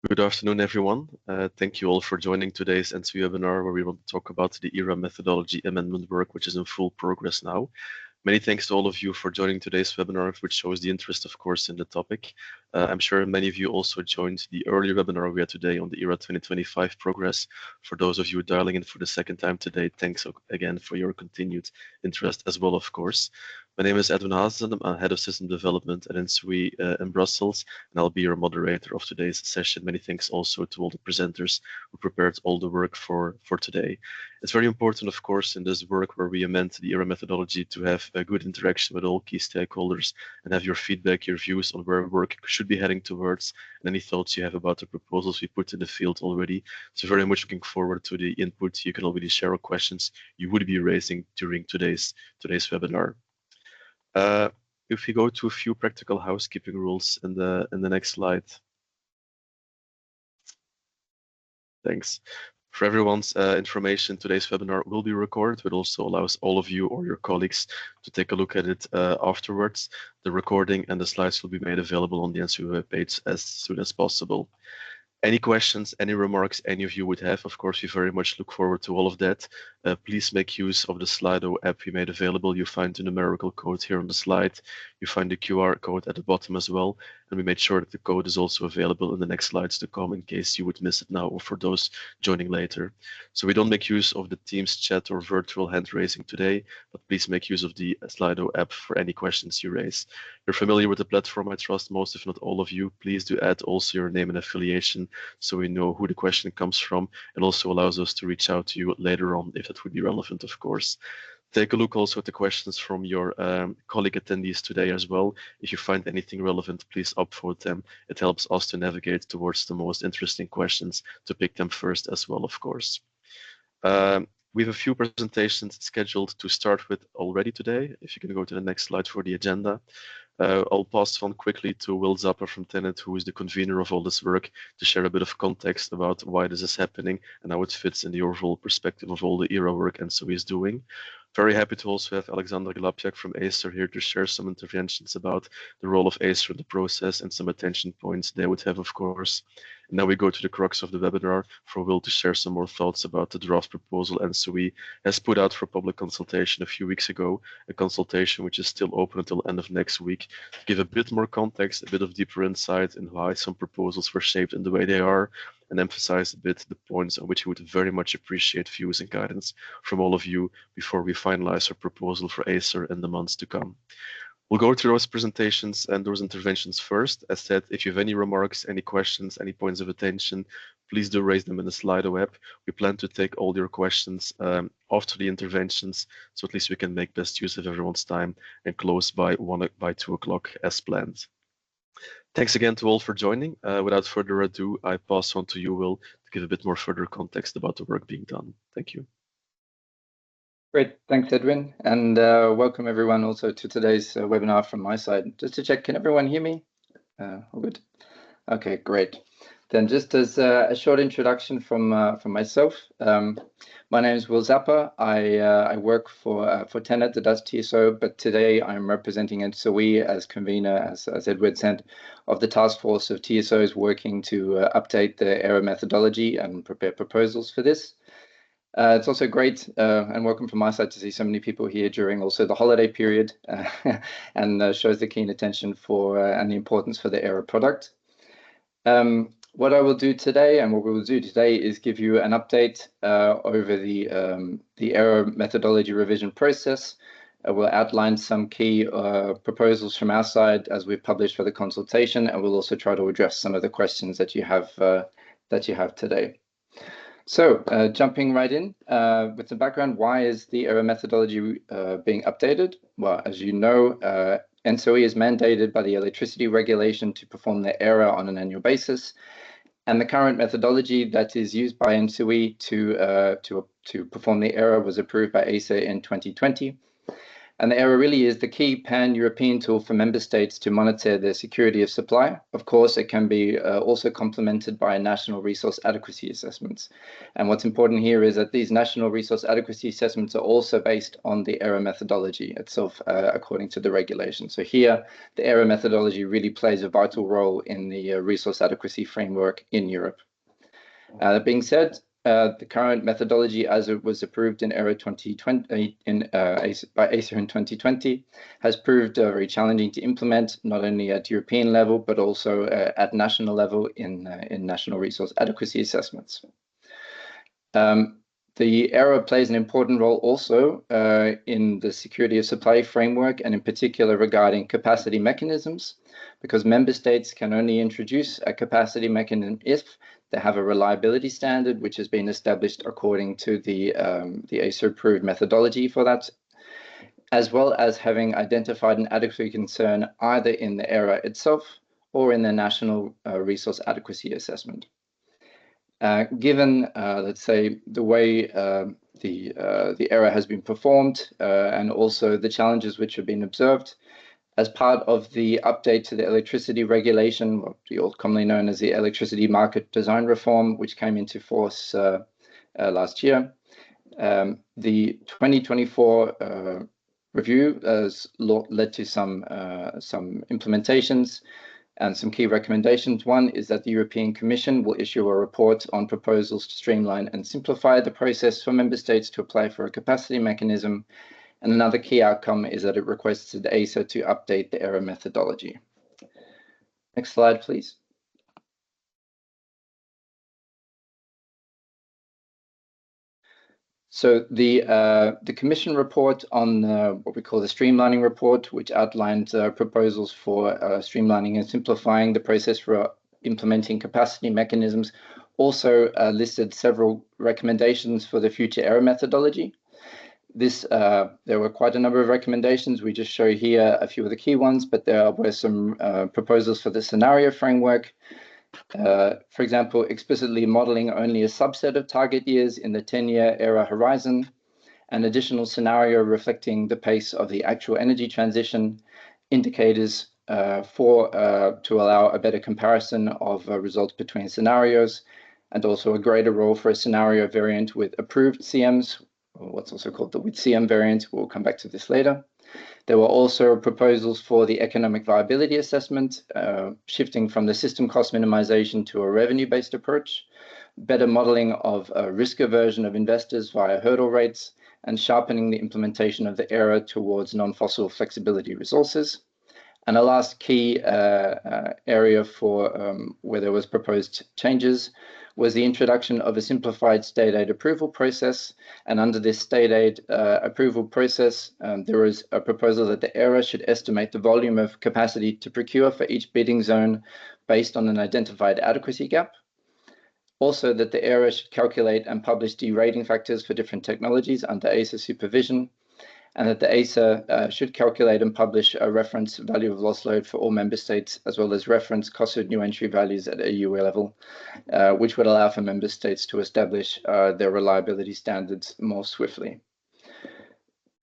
Good afternoon, everyone. Thank you all for joining today's ENTSO-E webinar, where we want to talk about the ERAA Methodology amendment work, which is in full progress now. Many thanks to all of you for joining today's webinar, which shows the interest, of course, in the topic. I'm sure many of you also joined the earlier webinar we had today on the ERAA 2025 progress. For those of you dialing in for the second time today, thanks again for your continued interest as well, of course. My name is Edwin Hazen. I'm Head of System Development at ENTSO-E in Brussels, and I'll be your moderator of today's session. Many thanks also to all the presenters who prepared all the work for today. It's very important, of course, in this work where we amend the ERAA methodology to have a good interaction with all key stakeholders and have your feedback, your views on where work should be heading towards, and any thoughts you have about the proposals we put in the field already. So very much looking forward to the input. You can already share questions you would be raising during today's webinar. If we go to a few practical housekeeping rules in the next slide. Thanks. For everyone's information, today's webinar will be recorded, but also allows all of you or your colleagues to take a look at it afterwards. The recording and the slides will be made available on the ENTSO-E webpage as soon as possible. Any questions, any remarks any of you would have, of course, we very much look forward to all of that. Please make use of the Slido app we made available. You find the numerical code here on the slide. You find the QR code at the bottom as well. And we made sure that the code is also available in the next slides to come in case you would miss it now or for those joining later. So we don't make use of the Teams chat or virtual hand raising today, but please make use of the Slido app for any questions you raise. You're familiar with the platform, I trust most, if not all of you. Please do add also your name and affiliation so we know who the question comes from. It also allows us to reach out to you later on if that would be relevant, of course. Take a look also at the questions from your colleague attendees today as well. If you find anything relevant, please upvote them. It helps us to navigate towards the most interesting questions to pick them first as well, of course. We have a few presentations scheduled to start with already today. If you can go to the next slide for the agenda. I'll pass on quickly to Will Zappa from Tenet, who is the convener of all this work, to share a bit of context about why this is happening and how it fits in the overall perspective of all the ERAA work ENTSO-E is doing. Very happy to also have Alexander Glapjak from Acer here to share some interventions about the role of Acer in the process and some attention points they would have, of course. And now we go to the crux of the webinar for Will to share some more thoughts about the draft proposal ENTSO-E has put out for public consultation a few weeks ago, a consultation which is still open until end of next week, to give a bit more context, a bit of deeper insight in why some proposals were shaped in the way they are, and emphasize a bit the points on which we would very much appreciate views and guidance from all of you before we finalize our proposal for Acer in the months to come. We'll go through those presentations and those interventions first. As said, if you have any remarks, any questions, any points of attention, please do raise them in the Slido app. We plan to take all your questions after the interventions, so at least we can make best use of everyone's time and close by 2 o'clock as planned. Thanks again to all for joining. Without further ado, I pass on to you, Will, to give a bit more further context about the work being done. Thank you. Great, thanks Edwin, and welcome everyone also to today's webinar from my side. Just to check, can everyone hear me? All good? Okay, great. Then just as a short introduction from myself, my name is Will Zappa. I work for Tenet that does TSO, but today I'm representing ENTSO-E as convener, as Edwin said, of the task force of TSOs working to update the ERAA methodology and prepare proposals for this. It's also great and welcome from my side to see so many people here during also the holiday period and shows the keen attention for and the importance for the ERAA product. What I will do today and what we will do today is give you an update over the ERAA methodology revision process. We'll outline some key proposals from our side as we've published for the consultation, and we'll also try to address some of the questions that you have today. So jumping right in with the background, why is the ERAA methodology being updated? Well, as you know, ENTSO-E is mandated by the electricity regulation to perform the ERAA on an annual basis. And the current methodology that is used by ENTSO-E to perform the ERAA was approved by Acer in 2020. And the ERA really is the key pan-European tool for member states to monitor their security of supply. Of course, it can be also complemented by national resource adequacy assessments. And what's important here is that these national resource adequacy assessments are also based on the ERA methodology itself, according to the regulation. So here, the ERA methodology really plays a vital role in the resource adequacy framework in Europe. That being said, the current methodology, as it was approved in ERA 2020 by ESA in 2020, has proved very challenging to implement, not only at European level but also at national level in national resource adequacy assessments. The ERA plays an important role also in the security of supply framework, and in particular regarding capacity mechanisms, because member states can only introduce a capacity mechanism if they have a reliability standard which has been established according to the ESA-approved methodology for that, as well as having identified an adequacy concern either in the ERA itself or in the national resource adequacy assessment. Given, let's say, the way the ERA has been performed and also the challenges which have been observed, as part of the update to the electricity regulation, what we all commonly known as the electricity market design reform, which came into force last year, the 2024 review has led to some implementations and some key recommendations. One is that the European Commission will issue a report on proposals to streamline and simplify the process for member states to apply for a capacity mechanism. And another key outcome is that it requests the ESA to update the ERA methodology. Next slide, please. So the Commission report on what we call the streamlining report, which outlined proposals for streamlining and simplifying the process for implementing capacity mechanisms, also listed several recommendations for the future ERA methodology. There were quite a number of recommendations. We just show here a few of the key ones, but there were some proposals for the scenario framework. For example, explicitly modeling only a subset of target years in the 10-year ERA horizon, an additional scenario reflecting the pace of the actual energy transition, indicators to allow a better comparison of results between scenarios, and also a greater role for a scenario variant with approved CMs, or what's also called the with CM variant. We'll come back to this later. There were also proposals for the economic viability assessment, shifting from the system cost minimization to a revenue-based approach, better modeling of risk aversion of investors via hurdle rates, and sharpening the implementation of the ERA towards non-fossil flexibility resources. And a last key area for where there was proposed changes was the introduction of a simplified state aid approval process. And under this state aid approval process, there is a proposal that the ERA should estimate the volume of capacity to procure for each bidding zone based on an identified adequacy gap. Also, that the ERA should calculate and publish derating factors for different technologies under ESA supervision, and that the ESA should calculate and publish a reference value of loss load for all member states, as well as reference cost of new entry values at EU level, which would allow for member states to establish their reliability standards more swiftly.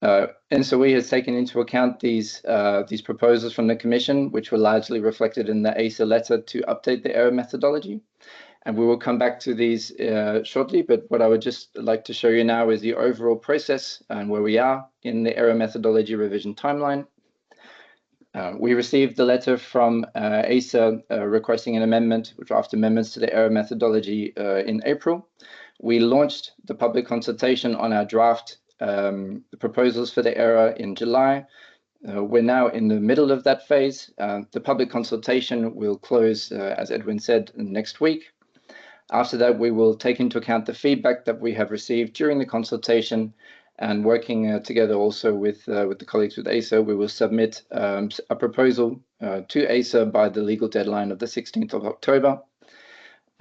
ENTSO-E has taken into account these proposals from the Commission, which were largely reflected in the ESA letter to update the ERA methodology. And we will come back to these shortly, but what I would just like to show you now is the overall process and where we are in the ERA methodology revision timeline. We received the letter from ESA requesting an amendment, draft amendments to the ERA methodology in April. We launched the public consultation on our draft proposals for the ERA in July. We're now in the middle of that phase. The public consultation will close, as Edwin said, next week. After that, we will take into account the feedback that we have received during the consultation, and working together also with the colleagues with ESA, we will submit a proposal to ESA by the legal deadline of the 16th of October.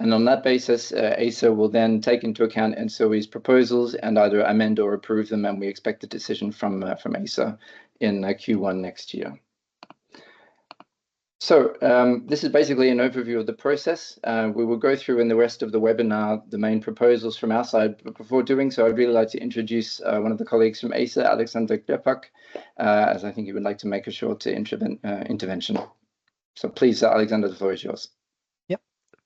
And on that basis, ESA will then take into account ENTSO-E's proposals and either amend or approve them, and we expect a decision from ESA in Q1 next year. So this is basically an overview of the process. We will go through in the rest of the webinar the main proposals from our side. But before doing so, I'd really like to introduce one of the colleagues from ESA, Alexander Klepak, as I think he would like to make a short intervention. So please, Alexander, the floor is yours. Yep.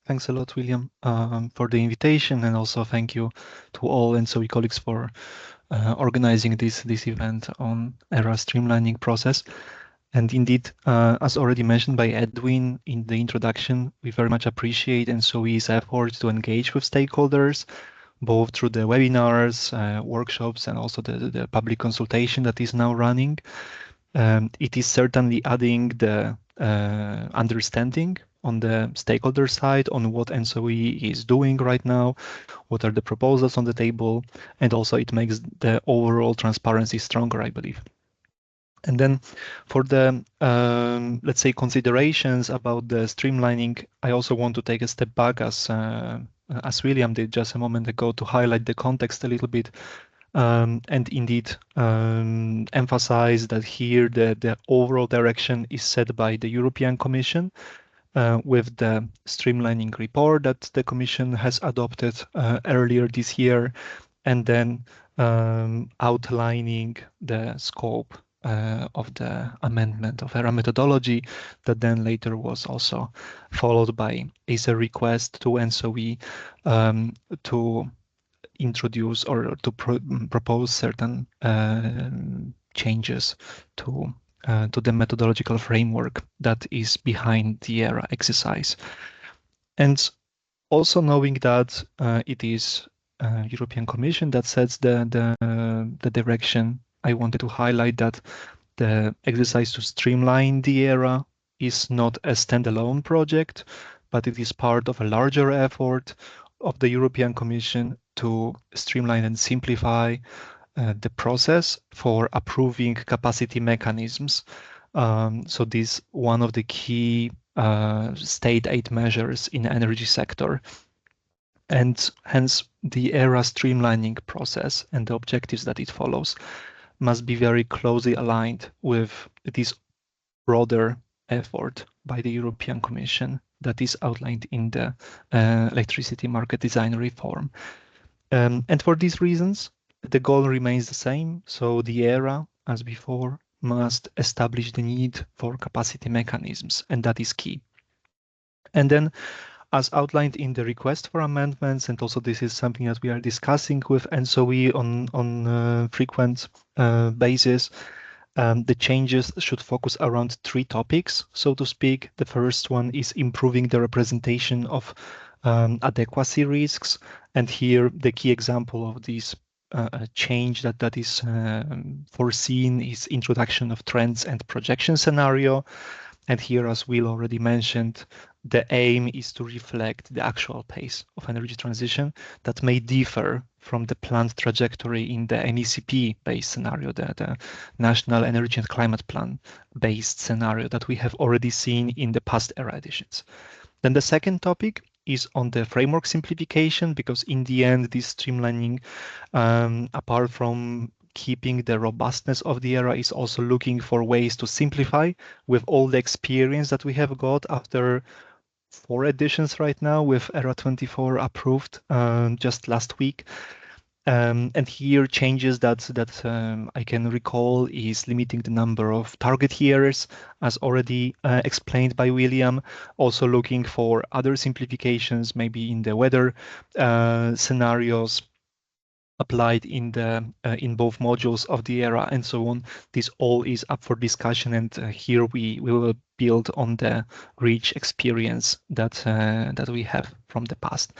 Thanks a lot, William, for the invitation, and also thank you to all ENTSO-E colleagues for organizing this event on ERA streamlining process. And indeed, as already mentioned by Edwin in the introduction, we very much appreciate ENTSO-E's effort to engage with stakeholders, both through the webinars, workshops, and also the public consultation that is now running. It is certainly adding the understanding on the stakeholder side on what ENTSO-E is doing right now, what are the proposals on the table, and also it makes the overall transparency stronger, I believe. And then for the, let's say, considerations about the streamlining, I also want to take a step back as William did just a moment ago to highlight the context a little bit. And indeed emphasize that here the overall direction is set by the European Commission with the streamlining report that the Commission has adopted earlier this year, and then outlining the scope of the amendment of ERAA methodology that then later was also followed by a request to ENTSO-E to introduce or to propose certain changes to the methodological framework that is behind the ERA exercise. And also knowing that it is European Commission that sets the direction, I wanted to highlight that the exercise to streamline the ERA is not a standalone project, but it is part of a larger effort of the European Commission to streamline and simplify the process for approving capacity mechanisms. So this one of the key state aid measures in the energy sector. And hence the ERA streamlining process and the objectives that it follows must be very closely aligned with this broader effort by the European Commission that is outlined in the electricity market design reform. And for these reasons, the goal remains the same. So the ERA, as before, must establish the need for capacity mechanisms, and that is key. And then, as outlined in the request for amendments, and also this is something that we are discussing with ENTSO-E on frequent basis, the changes should focus around three topics, so to speak. The first one is improving the representation of adequacy risks. And here, the key example of this change that is foreseen is introduction of trends and projection scenario. And here, as Will already mentioned, the aim is to reflect the actual pace of energy transition that may differ from the planned trajectory in the NECP-based scenario, the National Energy and Climate Plan-based scenario that we have already seen in the past ERA editions. Then the second topic is on the framework simplification, because in the end, this streamlining, apart from keeping the robustness of the ERA, is also looking for ways to simplify with all the experience that we have got after 4 editions right now, with ERA 24 approved just last week. And here changes that I can recall is limiting the number of target years, as already explained by William. Also looking for other simplifications, maybe in the weather scenarios applied in both modules of the ERA and so on. This all is up for discussion, and here we will build on the rich experience that we have from the past.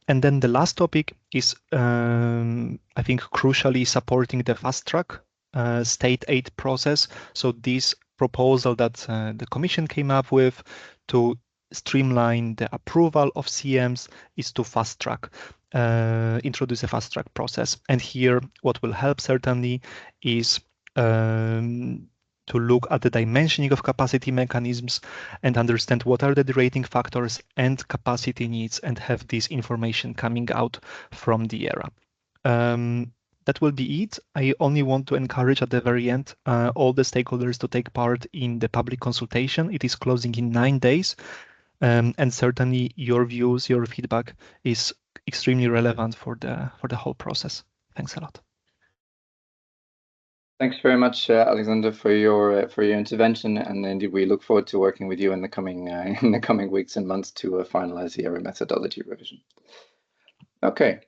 And then the last topic is, I think, crucially supporting the fast track state aid process. So this proposal that the Commission came up with to streamline the approval of CMs is to fast track, introduce a fast track process. And here, what will help certainly is to look at the dimensioning of capacity mechanisms and understand what are the rating factors and capacity needs, and have this information coming out from the ERA. that will be it. I only want to encourage at the very end all the stakeholders to take part in the public consultation. It is closing in 9 days. And certainly your views, your feedback is extremely relevant for the whole process. Thanks a lot. Thanks very much, Alexander, for your intervention, and indeed we look forward to working with you in the coming weeks and months to finalize the ERAA methodology revision. Okay,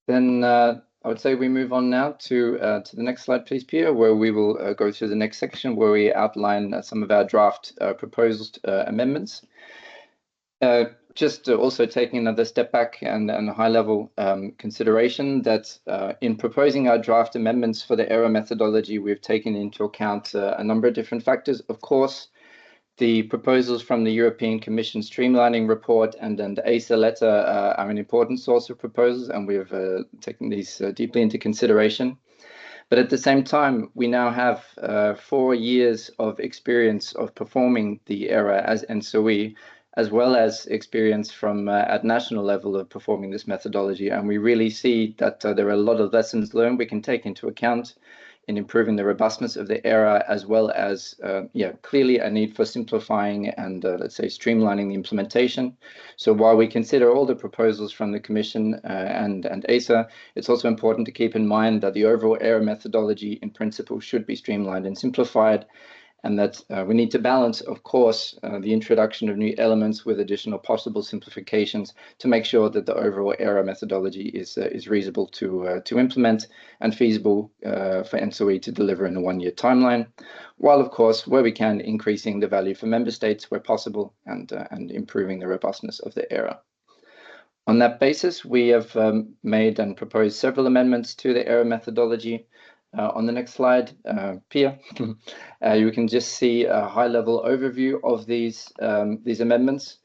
then I would say we move on now to the next slide, please, Pia, where we will go through the next section where we outline some of our draft proposed amendments. Just also taking another step back and a high-level consideration that in proposing our draft amendments for the ERAA methodology, we've taken into account a number of different factors. Of course, the proposals from the European Commission streamlining report and the ESA letter are an important source of proposals, and we have taken these deeply into consideration. But at the same time, we now have 4 years of experience of performing the ERAA as ENTSO-E, as well as experience from at national level of performing this methodology. And we really see that there are a lot of lessons learned we can take into account in improving the robustness of the ERAA, as well as, clearly a need for simplifying and, let's say, streamlining the implementation. So while we consider all the proposals from the Commission and ESA, it's also important to keep in mind that the overall ERAA methodology in principle should be streamlined and simplified, and that we need to balance, of course, the introduction of new elements with additional possible simplifications to make sure that the overall ERAA methodology is reasonable to implement and feasible for ENTSO-E to deliver in a 1-year timeline, while, of course, where we can, increasing the value for member states where possible and improving the robustness of the ERAA. On that basis, we have made and proposed several amendments to the ERAA methodology. On the next slide, Pia, you can just see a high-level overview of these amendments.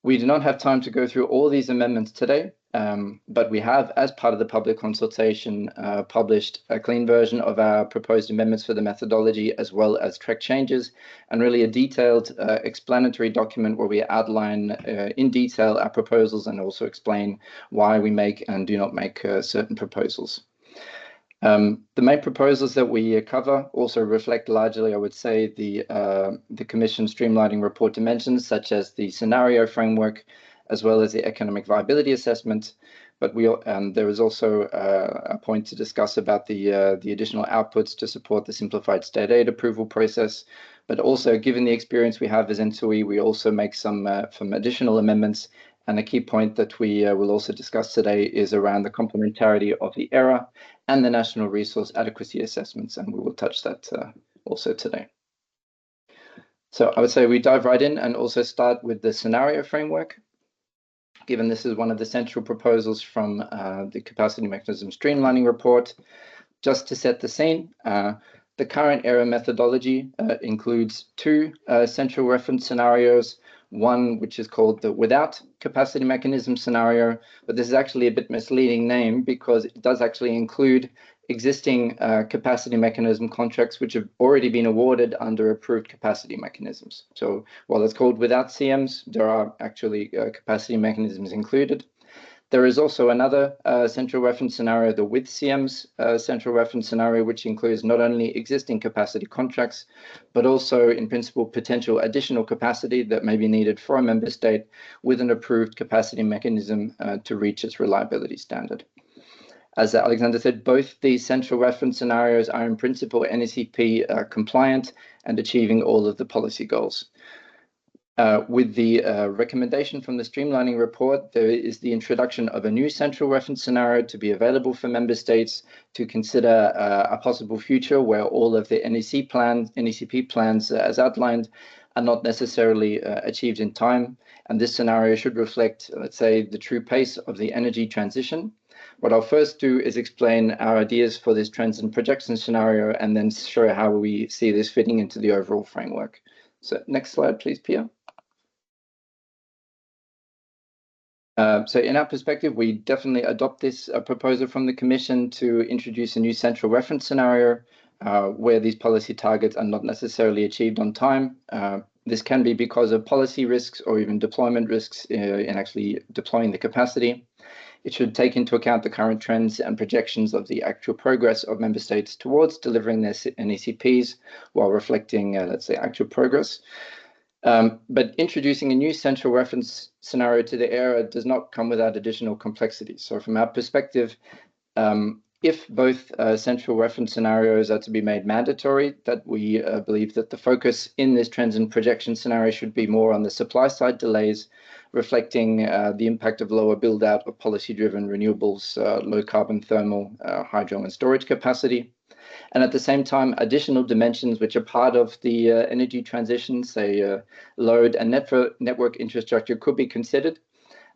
We do not have time to go through all these amendments today, but we have, as part of the public consultation, published a clean version of our proposed amendments for the methodology, as well as track changes, and really a detailed explanatory document where we outline in detail our proposals and also explain why we make and do not make certain proposals. The main proposals that we cover also reflect largely, I would say, the Commission streamlining report dimensions, such as the scenario framework, as well as the economic viability assessment. But there is also a point to discuss about the additional outputs to support the simplified state aid approval process. But also, given the experience we have as ENTSO-E, we also make some additional amendments. And a key point that we will also discuss today is around the complementarity of the ERAA and the national resource adequacy assessments, and we will touch that also today. So I would say we dive right in and also start with the scenario framework, given this is one of the central proposals from the capacity mechanism streamlining report. Just to set the scene, the current ERAA methodology includes 2 central reference scenarios, one which is called the without capacity mechanism scenario, but this is actually a bit misleading name because it does actually include existing capacity mechanism contracts which have already been awarded under approved capacity mechanisms. So while it's called without CMs, there are actually capacity mechanisms included. There is also another central reference scenario, the with CMs central reference scenario, which includes not only existing capacity contracts, but also in principle potential additional capacity that may be needed for a member state with an approved capacity mechanism to reach its reliability standard. As Alexander said, both these central reference scenarios are in principle NECP compliant and achieving all of the policy goals. With the recommendation from the streamlining report, there is the introduction of a new central reference scenario to be available for member states to consider a possible future where all of the NECP plans as outlined are not necessarily achieved in time. And this scenario should reflect, let's say, the true pace of the energy transition. What I'll first do is explain our ideas for this trends and projection scenario, and then show how we see this fitting into the overall framework. So next slide, please, Pia. So in our perspective, we definitely adopt this proposal from the Commission to introduce a new central reference scenario where these policy targets are not necessarily achieved on time. This can be because of policy risks or even deployment risks in actually deploying the capacity. It should take into account the current trends and projections of the actual progress of member states towards delivering their NECPs while reflecting, let's say, actual progress. But introducing a new central reference scenario to the ERA does not come without additional complexity. So from our perspective, if both central reference scenarios are to be made mandatory, that we believe that the focus in this trends and projection scenario should be more on the supply side delays, reflecting the impact of lower build out of policy-driven renewables, low carbon thermal, hydro and storage capacity. And at the same time, additional dimensions which are part of the energy transition, say load and network infrastructure, could be considered.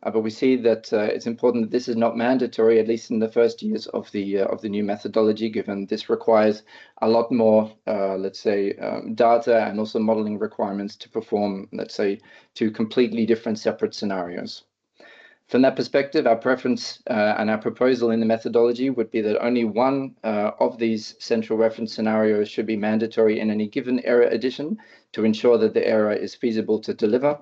But we see that it's important that this is not mandatory, at least in the first years of the new methodology, given this requires a lot more, let's say, data and also modeling requirements to perform, let's say, two completely different separate scenarios. From that perspective, our preference and our proposal in the methodology would be that only one of these central reference scenarios should be mandatory in any given ERA edition to ensure that the ERA is feasible to deliver.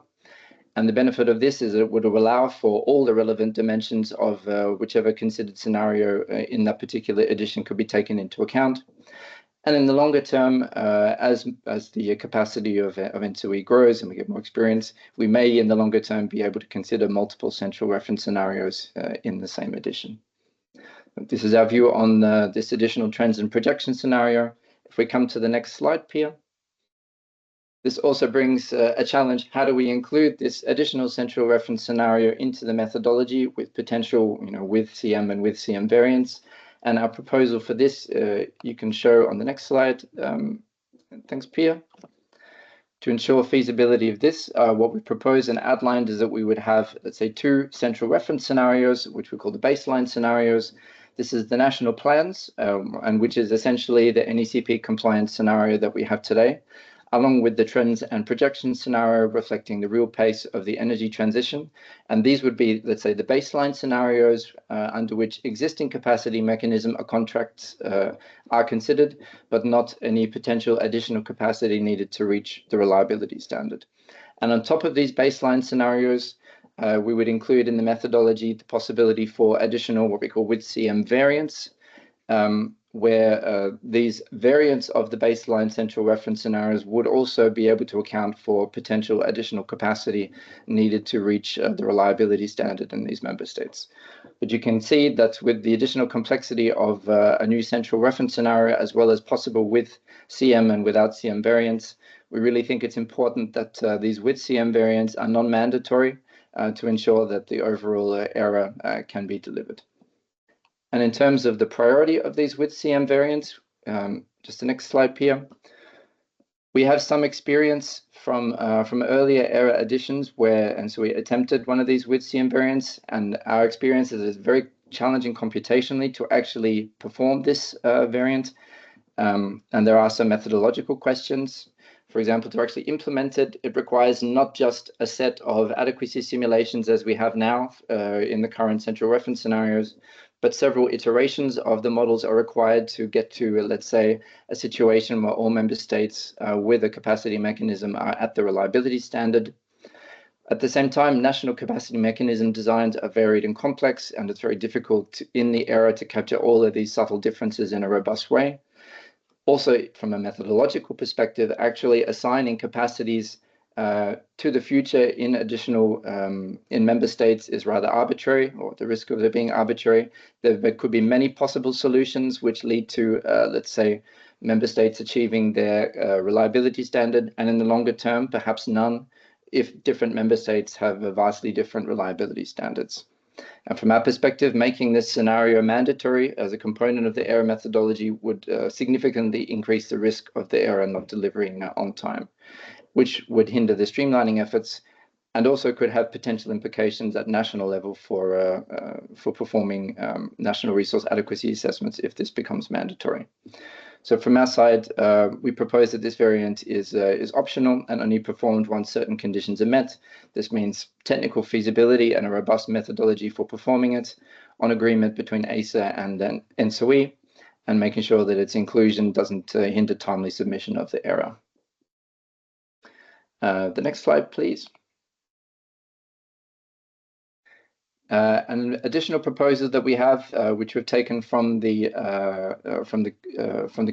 And the benefit of this is that it would allow for all the relevant dimensions of whichever considered scenario in that particular edition could be taken into account. And in the longer term, as the capacity of ENTSO-E grows and we get more experience, we may in the longer term be able to consider multiple central reference scenarios in the same edition. This is our view on this additional trends and projection scenario. If we come to the next slide, Pia. This also brings a challenge. How do we include this additional central reference scenario into the methodology with potential, with CM and with CM variants? And our proposal for this, you can show on the next slide. Thanks, Pia. To ensure feasibility of this, what we propose and outlined is that we would have, let's say, two central reference scenarios, which we call the baseline scenarios. This is the national plans, and which is essentially the NECP compliance scenario that we have today, along with the trends and projections scenario reflecting the real pace of the energy transition. And these would be, let's say, the baseline scenarios under which existing capacity mechanism or contracts are considered, but not any potential additional capacity needed to reach the reliability standard. And on top of these baseline scenarios, we would include in the methodology the possibility for additional what we call with CM variants, where these variants of the baseline central reference scenarios would also be able to account for potential additional capacity needed to reach the reliability standard in these member states. But you can see that with the additional complexity of a new central reference scenario, as well as possible with CM and without CM variants, we really think it's important that these with CM variants are non-mandatory to ensure that the overall ERA can be delivered. And in terms of the priority of these with CM variants, just the next slide, Pia. We have some experience from earlier ERA editions where, and so we attempted one of these with CM variants, and our experience is it's very challenging computationally to actually perform this variant. And there are some methodological questions. For example, to actually implement it, it requires not just a set of adequacy simulations as we have now in the current central reference scenarios, but several iterations of the models are required to get to, let's say, a situation where all member states with a capacity mechanism are at the reliability standard. At the same time, national capacity mechanism designs are varied and complex, and it's very difficult in the ERA to capture all of these subtle differences in a robust way. Also, from a methodological perspective, actually assigning capacities to the future in additional in member states is rather arbitrary, or the risk of it being arbitrary. There could be many possible solutions which lead to, let's say, member states achieving their reliability standard, and in the longer term, perhaps none, if different member states have vastly different reliability standards. And from our perspective, making this scenario mandatory as a component of the ERA methodology would significantly increase the risk of the ERA not delivering on time, which would hinder the streamlining efforts and also could have potential implications at national level for performing national resource adequacy assessments if this becomes mandatory. So from our side, we propose that this variant is optional and only performed once certain conditions are met. This means technical feasibility and a robust methodology for performing it, on agreement between ESA and then ENTSO-E, and making sure that its inclusion doesn't hinder timely submission of the ERA. The next slide, please. An additional proposal that we have, which we've taken from the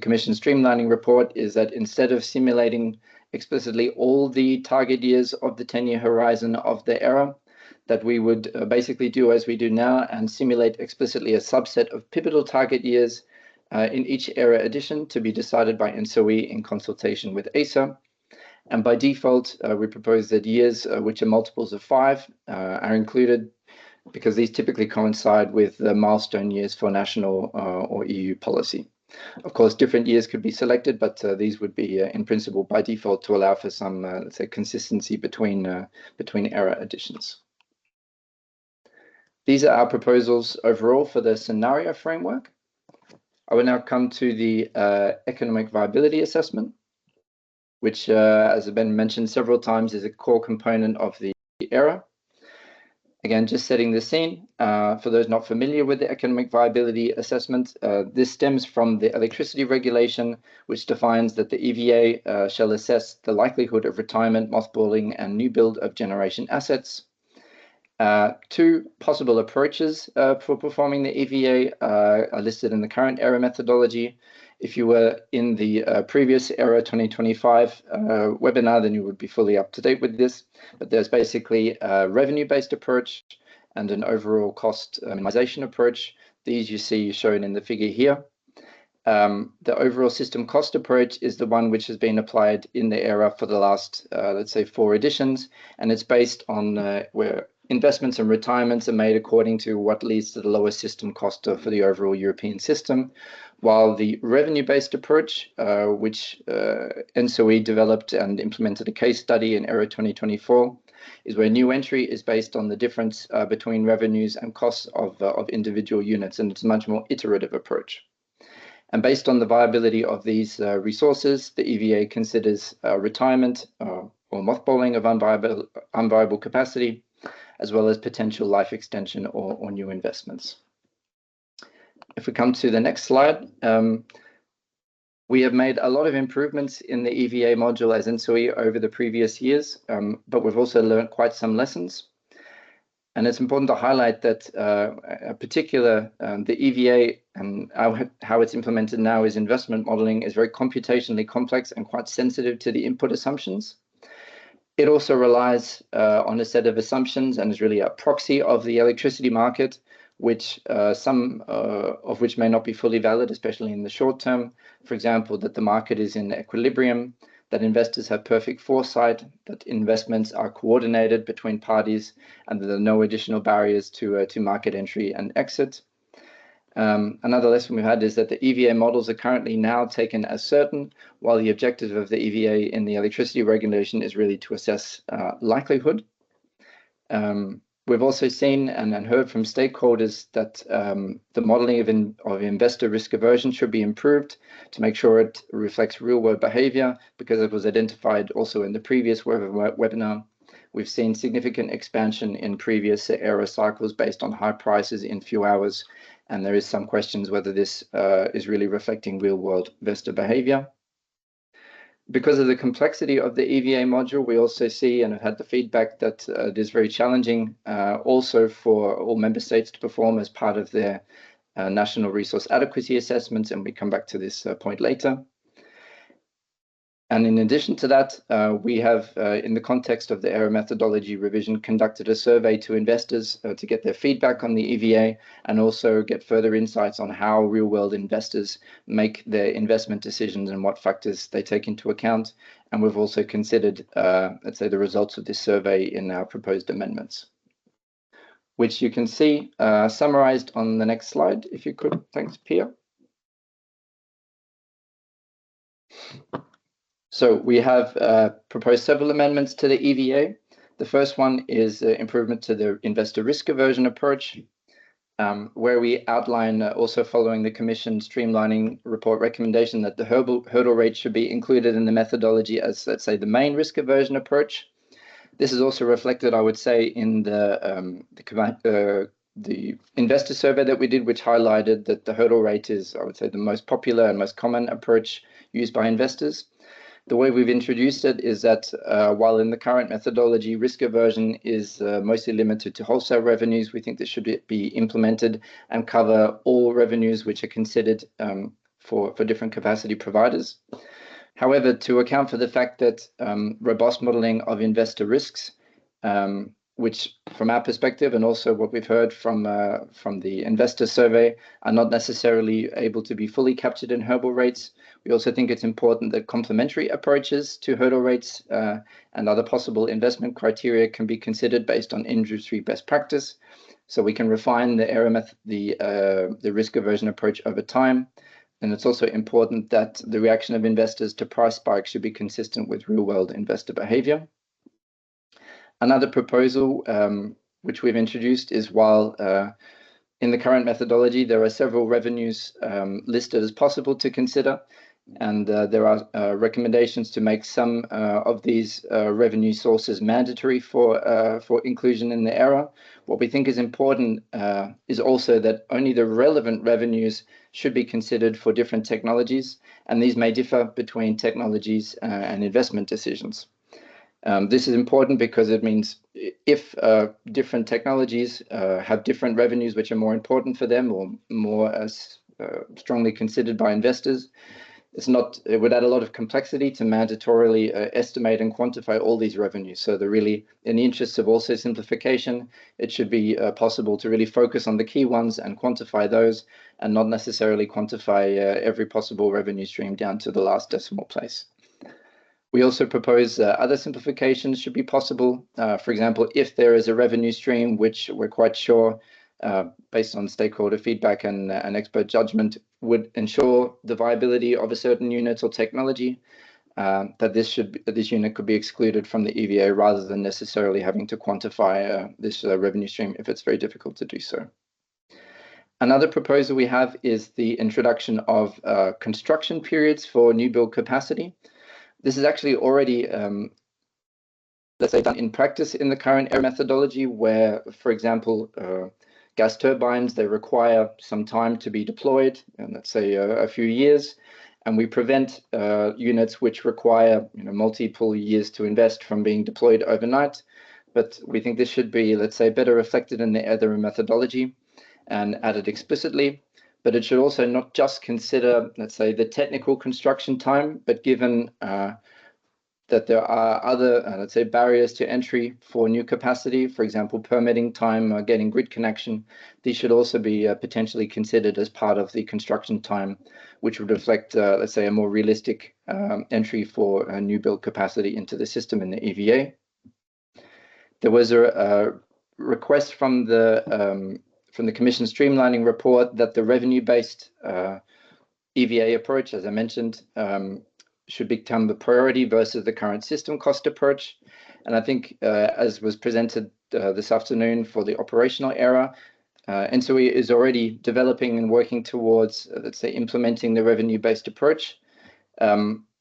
Commission streamlining report, is that instead of simulating explicitly all the target years of the 10-year horizon of the ERA, that we would basically do as we do now and simulate explicitly a subset of pivotal target years in each ERA edition to be decided by ENTSO-E in consultation with ESA. And by default, we propose that years which are multiples of 5 are included, because these typically coincide with the milestone years for national or EU policy. Of course, different years could be selected, but these would be in principle by default to allow for some, let's say, consistency between ERA editions. These are our proposals overall for the scenario framework. I will now come to the economic viability assessment, which, as has been mentioned several times, is a core component of the ERA. Again, just setting the scene, for those not familiar with the economic viability assessment, this stems from the electricity regulation, which defines that the EVA shall assess the likelihood of retirement, mothballing, and new build of generation assets. Two possible approaches for performing the EVA are listed in the current ERA methodology. If you were in the previous ERA 2025 webinar, then you would be fully up to date with this. But there's basically a revenue-based approach and an overall cost minimization approach. These you see shown in the figure here. The overall system cost approach is the one which has been applied in the ERA for the last, let's say, 4 editions, and it's based on where investments and retirements are made according to what leads to the lowest system cost for the overall European system, while the revenue-based approach, which ENTSO-E developed and implemented a case study in ERA 2024, is where new entry is based on the difference between revenues and costs of individual units, and it's a much more iterative approach. And based on the viability of these resources, the EVA considers retirement or mothballing of unviable capacity, as well as potential life extension or new investments. If we come to the next slide, we have made a lot of improvements in the EVA module as ENTSO-E over the previous years, but we've also learned quite some lessons. And it's important to highlight that the EVA and how it's implemented now is investment modeling is very computationally complex and quite sensitive to the input assumptions. It also relies on a set of assumptions and is really a proxy of the electricity market, which some of which may not be fully valid, especially in the short term. For example, that the market is in equilibrium, that investors have perfect foresight, that investments are coordinated between parties, and that there are no additional barriers to market entry and exit. Another lesson we've had is that the EVA models are currently now taken as certain, while the objective of the EVA in the electricity regulation is really to assess likelihood. We've also seen and heard from stakeholders that the modeling of investor risk aversion should be improved to make sure it reflects real-world behavior, because it was identified also in the previous webinar. We've seen significant expansion in previous ERA cycles based on high prices in few hours, and there is some questions whether this is really reflecting real-world investor behavior. Because of the complexity of the EVA module, we also see and have had the feedback that it is very challenging also for all member states to perform as part of their national resource adequacy assessments, and we come back to this point later. And in addition to that, we have, in the context of the ERA methodology revision, conducted a survey to investors to get their feedback on the EVA and also get further insights on how real-world investors make their investment decisions and what factors they take into account. And we've also considered, let's say, the results of this survey in our proposed amendments, which you can see summarized on the next slide, if you could. Thanks, Pia. So we have proposed several amendments to the EVA. The first one is improvement to the investor risk aversion approach, where we outline, also following the Commission streamlining report recommendation, that the hurdle rate should be included in the methodology as, let's say, the main risk aversion approach. This is also reflected, I would say, in the investor survey that we did, which highlighted that the hurdle rate is, I would say, the most popular and most common approach used by investors. The way we've introduced it is that while in the current methodology, risk aversion is mostly limited to wholesale revenues, we think this should be implemented and cover all revenues which are considered for different capacity providers. However, to account for the fact that robust modeling of investor risks, which from our perspective and also what we've heard from the investor survey, are not necessarily able to be fully captured in hurdle rates, we also think it's important that complementary approaches to hurdle rates and other possible investment criteria can be considered based on industry best practice, so we can refine the the risk aversion approach over time. And it's also important that the reaction of investors to price spikes should be consistent with real-world investor behavior. Another proposal which we've introduced is while in the current methodology, there are several revenues listed as possible to consider, and there are recommendations to make some of these revenue sources mandatory for inclusion in the ERA. What we think is important is also that only the relevant revenues should be considered for different technologies, and these may differ between technologies and investment decisions. This is important because it means if different technologies have different revenues which are more important for them or more strongly considered by investors, it would add a lot of complexity to mandatorily estimate and quantify all these revenues. So in the interests of also simplification, it should be possible to really focus on the key ones and quantify those, and not necessarily quantify every possible revenue stream down to the last decimal place. We also propose other simplifications should be possible. For example, if there is a revenue stream which we're quite sure, based on stakeholder feedback and expert judgment, would ensure the viability of a certain unit or technology, that this unit could be excluded from the EVA rather than necessarily having to quantify this revenue stream if it's very difficult to do so. Another proposal we have is the introduction of construction periods for new build capacity. This is actually already, let's say, done in practice in the current ERA methodology, where, for example, gas turbines, they require some time to be deployed, and let's say a few years, and we prevent units which require multiple years to invest from being deployed overnight. But we think this should be, let's say, better reflected in the ERA methodology and added explicitly. But it should also not just consider, let's say, the technical construction time, but given that there are other, let's say, barriers to entry for new capacity, for example, permitting time, getting grid connection, these should also be potentially considered as part of the construction time, which would reflect, let's say, a more realistic entry for a new build capacity into the system in the EVA. There was a request from the Commission streamlining report that the revenue-based EVA approach, as I mentioned, should become the priority versus the current system cost approach. And I think, as was presented this afternoon for the operational ERA, ENTSO-E is already developing and working towards, let's say, implementing the revenue-based approach.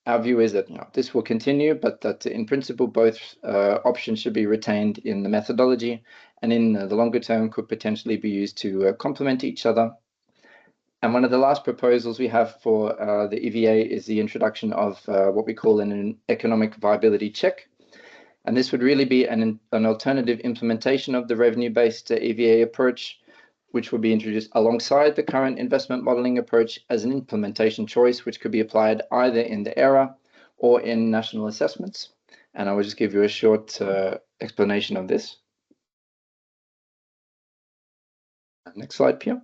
Our view is that this will continue, but that in principle, both options should be retained in the methodology, and in the longer term could potentially be used to complement each other. And one of the last proposals we have for the EVA is the introduction of what we call an economic viability check. And this would really be an alternative implementation of the revenue-based EVA approach, which would be introduced alongside the current investment modeling approach as an implementation choice, which could be applied either in the ERA or in national assessments. And I will just give you a short explanation of this. Next slide, Pia.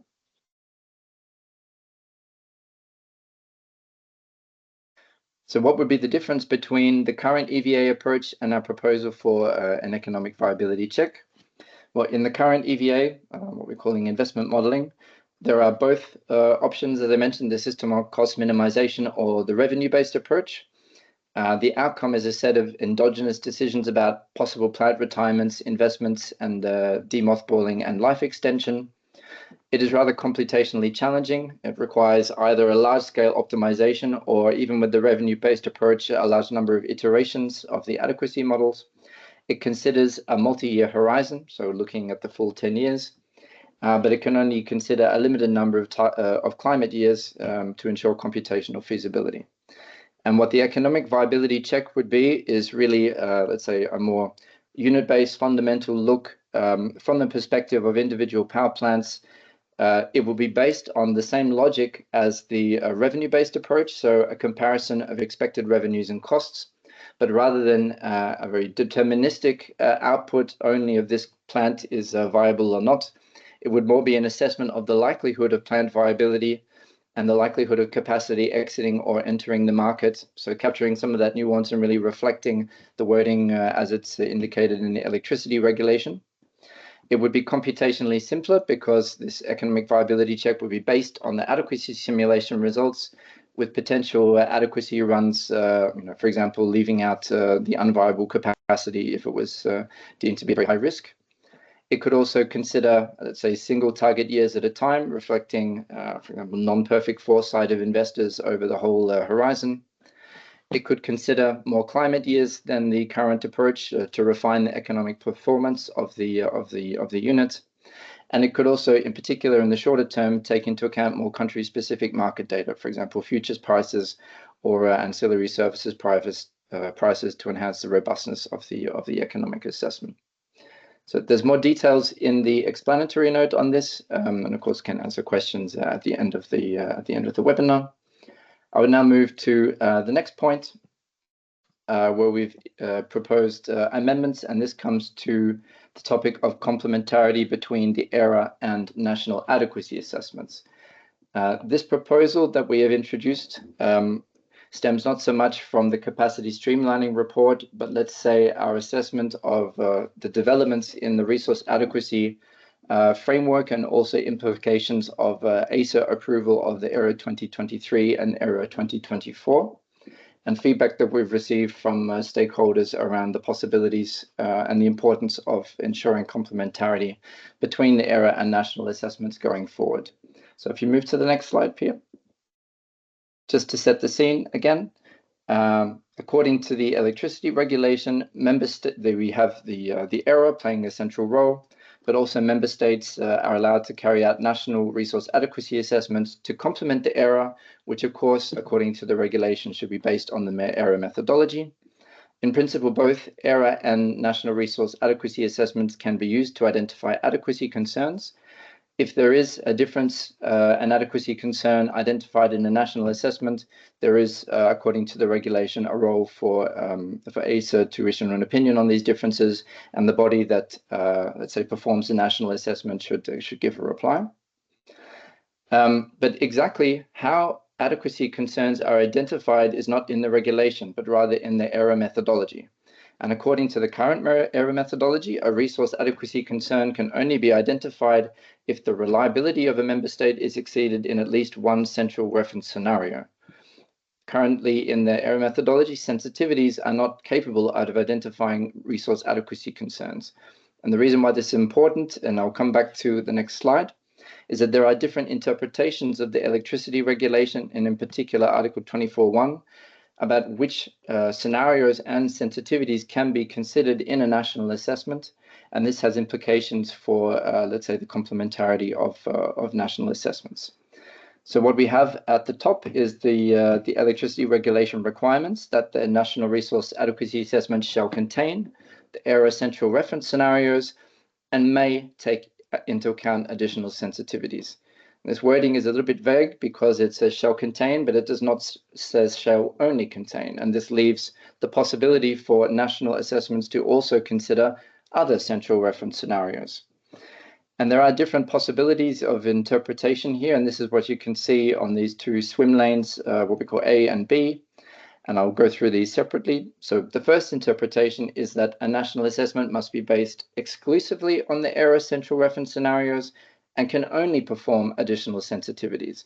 So what would be the difference between the current EVA approach and our proposal for an economic viability check? Well, in the current EVA, what we're calling investment modeling, there are both options, as I mentioned, the system of cost minimization or the revenue-based approach. The outcome is a set of endogenous decisions about possible plant retirements, investments, and demothballing and life extension. It is rather computationally challenging. It requires either a large-scale optimization or, even with the revenue-based approach, a large number of iterations of the adequacy models. It considers a multi-year horizon, so looking at the full 10 years, but it can only consider a limited number of climate years to ensure computational feasibility. And what the economic viability check would be is really, let's say, a more unit-based fundamental look from the perspective of individual power plants. It will be based on the same logic as the revenue-based approach, so a comparison of expected revenues and costs. But rather than a very deterministic output only of this plant is viable or not, it would more be an assessment of the likelihood of plant viability and the likelihood of capacity exiting or entering the market. So capturing some of that nuance and really reflecting the wording as it's indicated in the electricity regulation. It would be computationally simpler because this economic viability check would be based on the adequacy simulation results with potential adequacy runs, for example, leaving out the unviable capacity if it was deemed to be very high risk. It could also consider, let's say, single target years at a time, reflecting, for example, non-perfect foresight of investors over the whole horizon. It could consider more climate years than the current approach to refine the economic performance of the unit. And it could also, in particular, in the shorter term, take into account more country-specific market data, for example, futures prices or ancillary services prices to enhance the robustness of the economic assessment. So there's more details in the explanatory note on this, and of course can answer questions at the end of the webinar. I will now move to the next point, where we've proposed amendments, and this comes to the topic of complementarity between the ERA and national adequacy assessments. This proposal that we have introduced stems not so much from the capacity streamlining report, but let's say our assessment of the developments in the resource adequacy framework and also implications of ESA approval of the ERA 2023 and ERA 2024, and feedback that we've received from stakeholders around the possibilities and the importance of ensuring complementarity between the ERA and national assessments going forward. So if you move to the next slide, Pia. Just to set the scene again, according to the electricity regulation, we have the ERA playing a central role, but also member states are allowed to carry out national resource adequacy assessments to complement the ERA, which of course, according to the regulation, should be based on the ERA methodology. In principle, both ERA and national resource adequacy assessments can be used to identify adequacy concerns. If there is a difference, an adequacy concern identified in a national assessment, there is, according to the regulation, a role for ESA to issue an opinion on these differences, and the body that, let's say, performs the national assessment should give a reply. But exactly how adequacy concerns are identified is not in the regulation, but rather in the ERA methodology. And according to the current ERA methodology, a resource adequacy concern can only be identified if the reliability of a member state is exceeded in at least one central reference scenario. Currently, in the ERA methodology, sensitivities are not capable of identifying resource adequacy concerns. And the reason why this is important, and I'll come back to the next slide, is that there are different interpretations of the electricity regulation, and in particular Article 24.1, about which scenarios and sensitivities can be considered in a national assessment. And this has implications for, let's say, the complementarity of national assessments. So what we have at the top is the electricity regulation requirements that the national resource adequacy assessment shall contain the ERA central reference scenarios and may take into account additional sensitivities. This wording is a little bit vague because it says shall contain, but it does not say shall only contain. And this leaves the possibility for national assessments to also consider other central reference scenarios. And there are different possibilities of interpretation here. And this is what you can see on these two swim lanes, what we call A and B. And I'll go through these separately. So the first interpretation is that a national assessment must be based exclusively on the ERA central reference scenarios and can only perform additional sensitivities.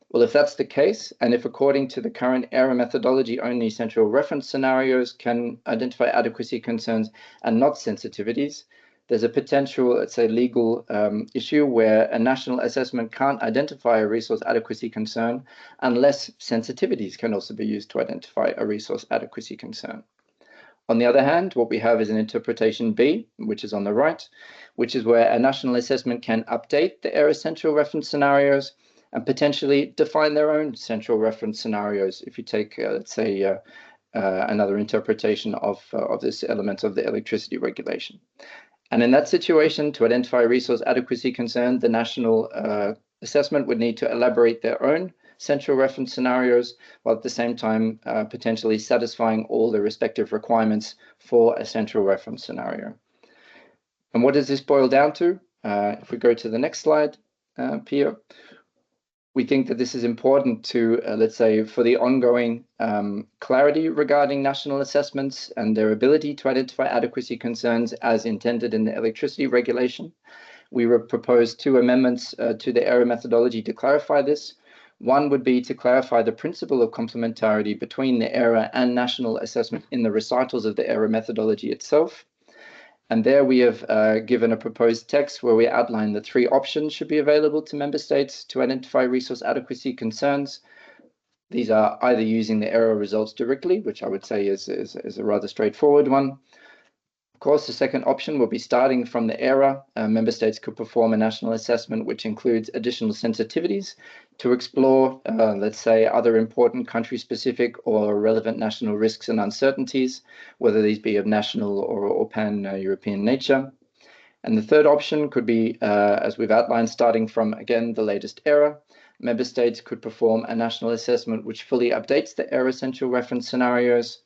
Well, if that's the case, and if according to the current ERA methodology, only central reference scenarios can identify adequacy concerns and not sensitivities, there's a potential, let's say, legal issue where a national assessment can't identify a resource adequacy concern unless sensitivities can also be used to identify a resource adequacy concern. On the other hand, what we have is an interpretation B, which is on the right, which is where a national assessment can update the ERA central reference scenarios and potentially define their own central reference scenarios. If you take, let's say, another interpretation of this element of the electricity regulation. And in that situation, to identify resource adequacy concerns, the national assessment would need to elaborate their own central reference scenarios, while at the same time potentially satisfying all the respective requirements for a central reference scenario. And what does this boil down to? If we go to the next slide, Pia, we think that this is important to, let's say, for the ongoing clarity regarding national assessments and their ability to identify adequacy concerns as intended in the electricity regulation. We would propose 2 amendments to the ERAA methodology to clarify this. One would be to clarify the principle of complementarity between the ERAA and national assessment in the recitals of the ERAA methodology itself. And there we have given a proposed text where we outline the 3 options should be available to member states to identify resource adequacy concerns. These are either using the ERAA results directly, which I would say is a rather straightforward one. Of course, the second option will be starting from the ERAA. Member states could perform a national assessment which includes additional sensitivities to explore, let's say, other important country-specific or relevant national risks and uncertainties, whether these be of national or pan-European nature. And the third option could be, as we've outlined, starting from, again, the latest ERAA. Member states could perform a national assessment which fully updates the ERAA central reference scenarios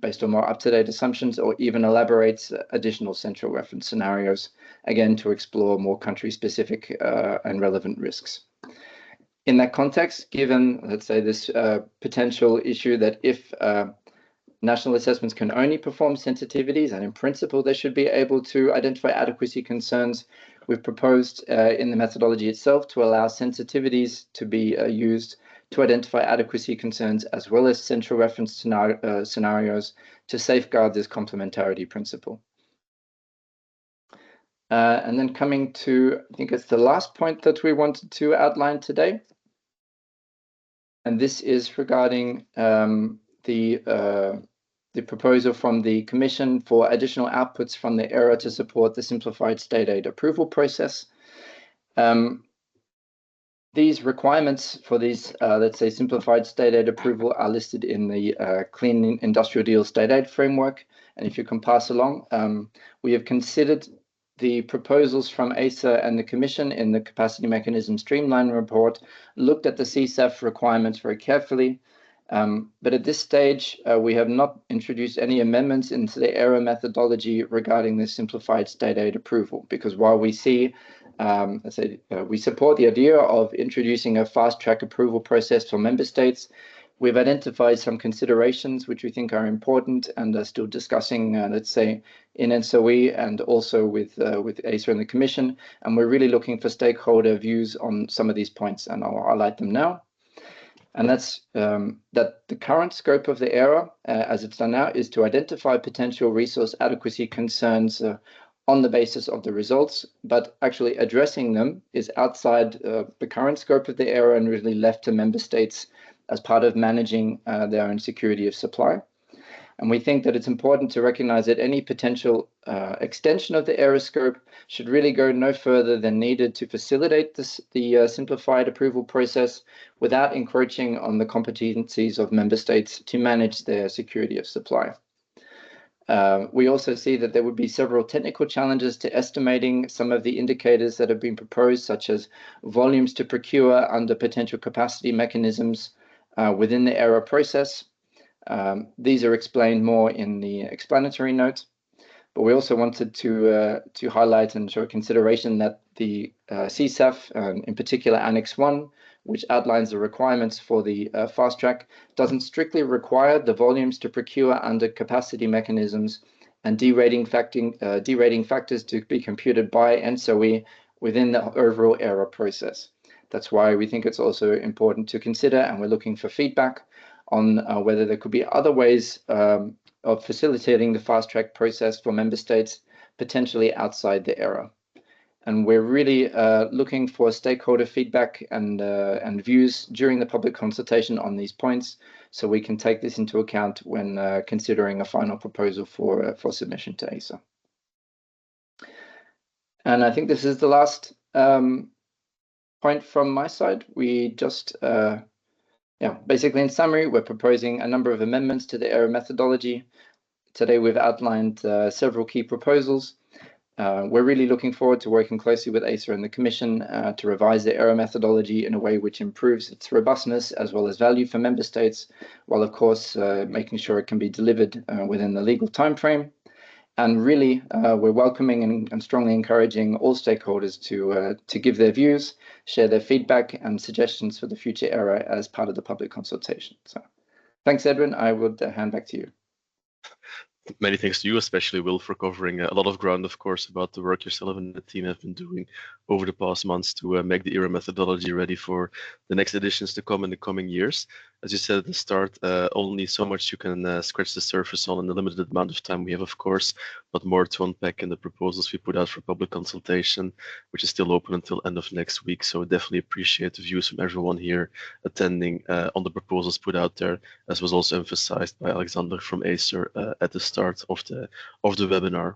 based on more up-to-date assumptions, or even elaborates additional central reference scenarios, again, to explore more country-specific and relevant risks. In that context, given, let's say, this potential issue that if national assessments can only perform sensitivities, and in principle, they should be able to identify adequacy concerns, we've proposed in the methodology itself to allow sensitivities to be used to identify adequacy concerns as well as central reference scenarios to safeguard this complementarity principle. And then coming to, I think it's the last point that we wanted to outline today. And this is regarding the proposal from the Commission for additional outputs from the ERAA to support the simplified state aid approval process. These requirements for these, let's say, simplified state aid approval are listed in the Clean Industrial Deal State Aid Framework. And if you can pass along, we have considered the proposals from ESA and the Commission in the Capacity Mechanism Streamline report, looked at the CSAF requirements very carefully. But at this stage, we have not introduced any amendments into the ERAA methodology regarding the simplified state aid approval, because while we see, let's say, we support the idea of introducing a fast-track approval process for member states, we've identified some considerations which we think are important and are still discussing, let's say, in ENTSO-E and also with ESA and the Commission. And we're really looking for stakeholder views on some of these points, and I'll highlight them now. And that's that the current scope of the ERAA, as it's done now, is to identify potential resource adequacy concerns on the basis of the results, but actually addressing them is outside the current scope of the ERAA and really left to member states as part of managing their own security of supply. And we think that it's important to recognize that any potential extension of the ERAA scope should really go no further than needed to facilitate the simplified approval process without encroaching on the competencies of member states to manage their security of supply. We also see that there would be several technical challenges to estimating some of the indicators that have been proposed, such as volumes to procure under potential capacity mechanisms within the ERAA process. These are explained more in the explanatory note, but we also wanted to highlight and show consideration that the CSAF, in particular Annex 1, which outlines the requirements for the fast track, doesn't strictly require the volumes to procure under capacity mechanisms and derating factors to be computed by ENTSO-E within the overall ERAA process. That's why we think it's also important to consider, and we're looking for feedback on whether there could be other ways of facilitating the fast track process for member states, potentially outside the ERAA. And we're really looking for stakeholder feedback and views during the public consultation on these points, so we can take this into account when considering a final proposal for submission to ESA. And I think this is the last point from my side, we just, basically in summary, we're proposing a number of amendments to the ERAA methodology. Today we've outlined several key proposals. We're really looking forward to working closely with ESA and the Commission to revise the ERAA methodology in a way which improves its robustness as well as value for member states, while of course making sure it can be delivered within the legal timeframe. And really, we're welcoming and strongly encouraging all stakeholders to give their views, share their feedback and suggestions for the future ERAA as part of the public consultation. So, thanks, Edwin. I would hand back to you. Many thanks to you, especially Will, for covering a lot of ground, of course, about the work yourself and the team have been doing over the past months to make the ERAA methodology ready for the next editions to come in the coming years. As you said at the start, only so much you can scratch the surface on in the limited amount of time we have, of course, but more to unpack in the proposals we put out for public consultation, which is still open until end of next week. So definitely appreciate the views from everyone here attending on the proposals put out there, as was also emphasized by Alexander from Acer at the start of the webinar.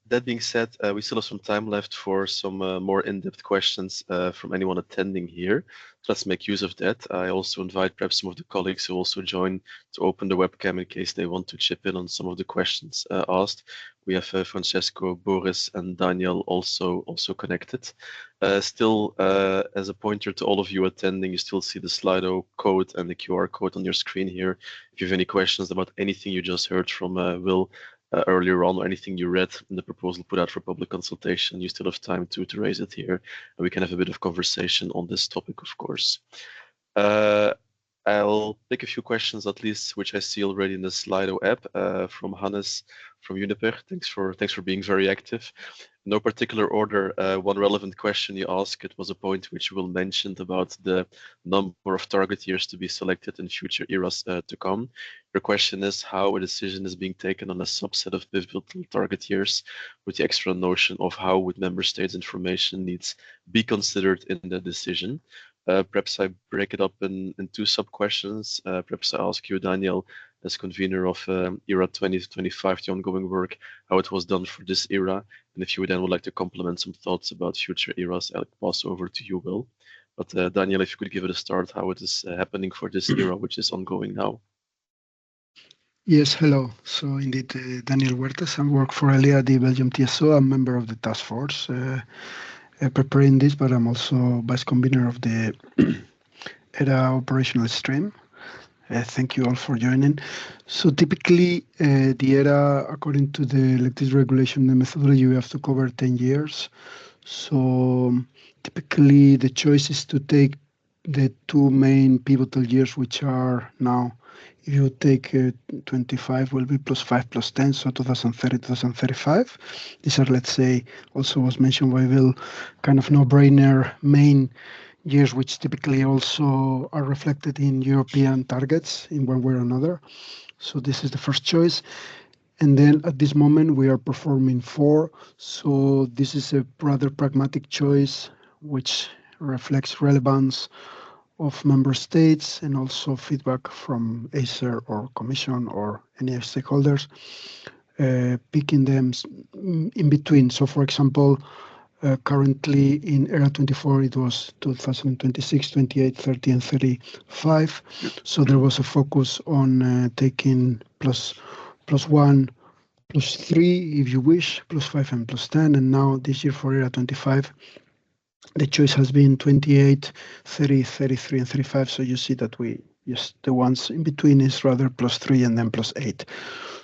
That being said, we still have some time left for some more in-depth questions from anyone attending here. So let's make use of that. I also invite perhaps some of the colleagues who also join to open the webcam in case they want to chip in on some of the questions asked. We have Francesco, Boris, and Daniel also connected. Still, as a pointer to all of you attending, you still see the Slido code and the QR code on your screen here. If you have any questions about anything you just heard from Will earlier on, or anything you read in the proposal put out for public consultation, you still have time to raise it here, and we can have a bit of conversation on this topic, of course. I'll pick a few questions at least, which I see already in the Slido app from Hannes from Uniper. Thanks for being very active. No particular order. One relevant question you asked, it was a point which Will mentioned about the number of target years to be selected in future eras to come. Your question is how a decision is being taken on a subset of pivotal target years, with the extra notion of how would member states' information needs be considered in the decision. Perhaps I break it up in two sub-questions. Perhaps I ask you, Daniel, as convener of ERA 2025, the ongoing work, how it was done for this era. And if you then would like to complement some thoughts about future eras, I'll pass over to you, Will. But Daniel, if you could give it a start, how it is happening for this era, which is ongoing now. Yes, hello. So indeed, Daniel Huertas, I work for ELIA, the Belgium TSO. I'm member of the task force preparing this, but I'm also vice convener of the ERA operational stream. Thank you all for joining. So typically, the ERA, according to the electricity regulation, the methodology, we have to cover 10 years. So typically, the choice is to take the two main pivotal years, which are now, if you take 25, will be +5 +10, so 2030, 2035. These are, let's say, also was mentioned by Will, kind of no-brainer main years, which typically also are reflected in European targets in one way or another. So this is the first choice. And then at this moment, we are performing 4. So this is a rather pragmatic choice, which reflects relevance of member states and also feedback from ACER or Commission or any stakeholders, picking them in between. So for example, currently in ERA 24, it was 2026, 28, 30, and 35. So there was a focus on taking +1, +3, if you wish, +5 and +10. And now this year for ERA 25, the choice has been 28, 30, 33, and 35. So you see that the ones in between is rather +3 and then +8.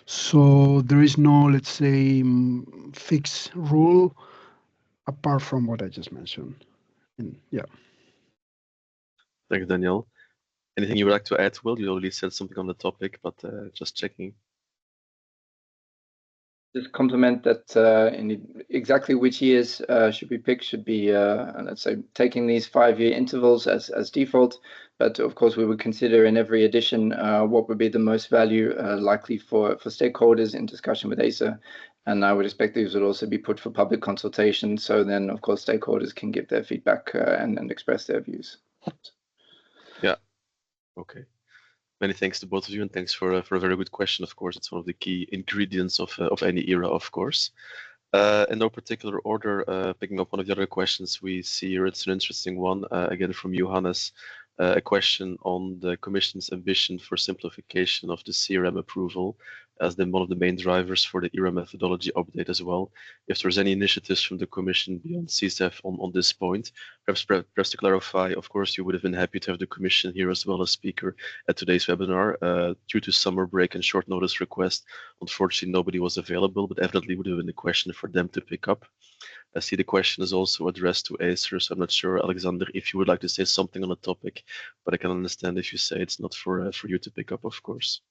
So there is no, let's say, fixed rule apart from what I just mentioned. And yeah. Thanks, Daniel. Anything you would like to add, Will? You already said something on the topic, but just checking. Just complement that in exactly which years should be picked should be, let's say, taking these 5-year intervals as default. But of course, we would consider in every edition what would be the most value likely for stakeholders in discussion with ACER. And I would expect these would also be put for public consultation. So then, of course, stakeholders can give their feedback and express their views. Yeah. Okay. Many thanks to both of you, and thanks for a very good question. Of course, it's one of the key ingredients of any era, of course. In no particular order, picking up one of the other questions we see here, it's an interesting one, again from Johannes, a question on the Commission's ambition for simplification of the CRM approval as one of the main drivers for the ERAA methodology update as well. If there's any initiatives from the Commission beyond CSAF on this point, perhaps to clarify, of course, you would have been happy to have the Commission here as well as speaker at today's webinar. Due to summer break and short notice request, unfortunately, nobody was available, but evidently would have been a question for them to pick up. I see the question is also addressed to Acer, so I'm not sure, Alexander, if you would like to say something on the topic, but I can understand if you say it's not for you to pick up, of course.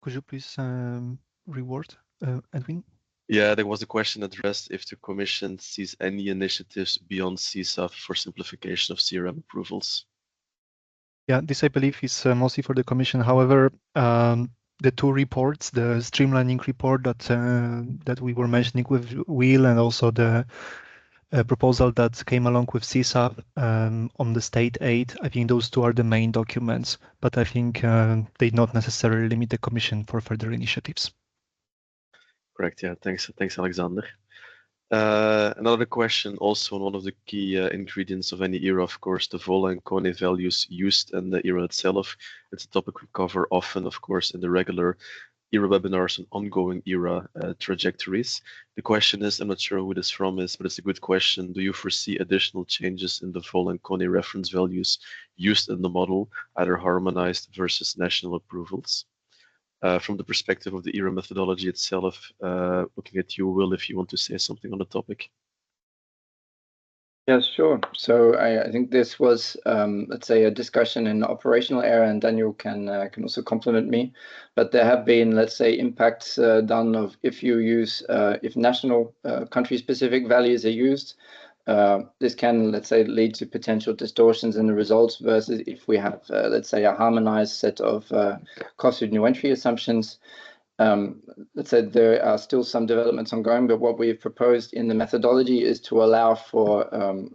Could you please reword, Edwin? Yeah, there was a question addressed if the Commission sees any initiatives beyond CSAF for simplification of CRM approvals. Yeah, this I believe is mostly for the Commission. However, the two reports, the streamlining report that we were mentioning with Will, and also the proposal that came along with CSAP on the state aid, I think those two are the main documents, but I think they not necessarily limit the Commission for further initiatives. Correct, yeah, thanks Alexander. Another question also on one of the key ingredients of any ERA, of course, the VOLA and KONE values used in the ERA itself. It's a topic we cover often, of course, in the regular ERA webinars and ongoing ERA trajectories. The question is, I'm not sure who this from is, but it's a good question. Do you foresee additional changes in the VOLA and KONE reference values used in the model, either harmonized versus national approvals? From the perspective of the ERA methodology itself, looking at you, Will, if you want to say something on the topic. Yes, sure. So I think this was, let's say, a discussion in operational area, and Daniel can also complement me. But there have been, let's say, impacts done of if you use, if national country-specific values are used, this can, let's say, lead to potential distortions in the results versus if we have, let's say, a harmonized set of cost of new entry assumptions. Let's say there are still some developments ongoing, but what we've proposed in the methodology is to allow for,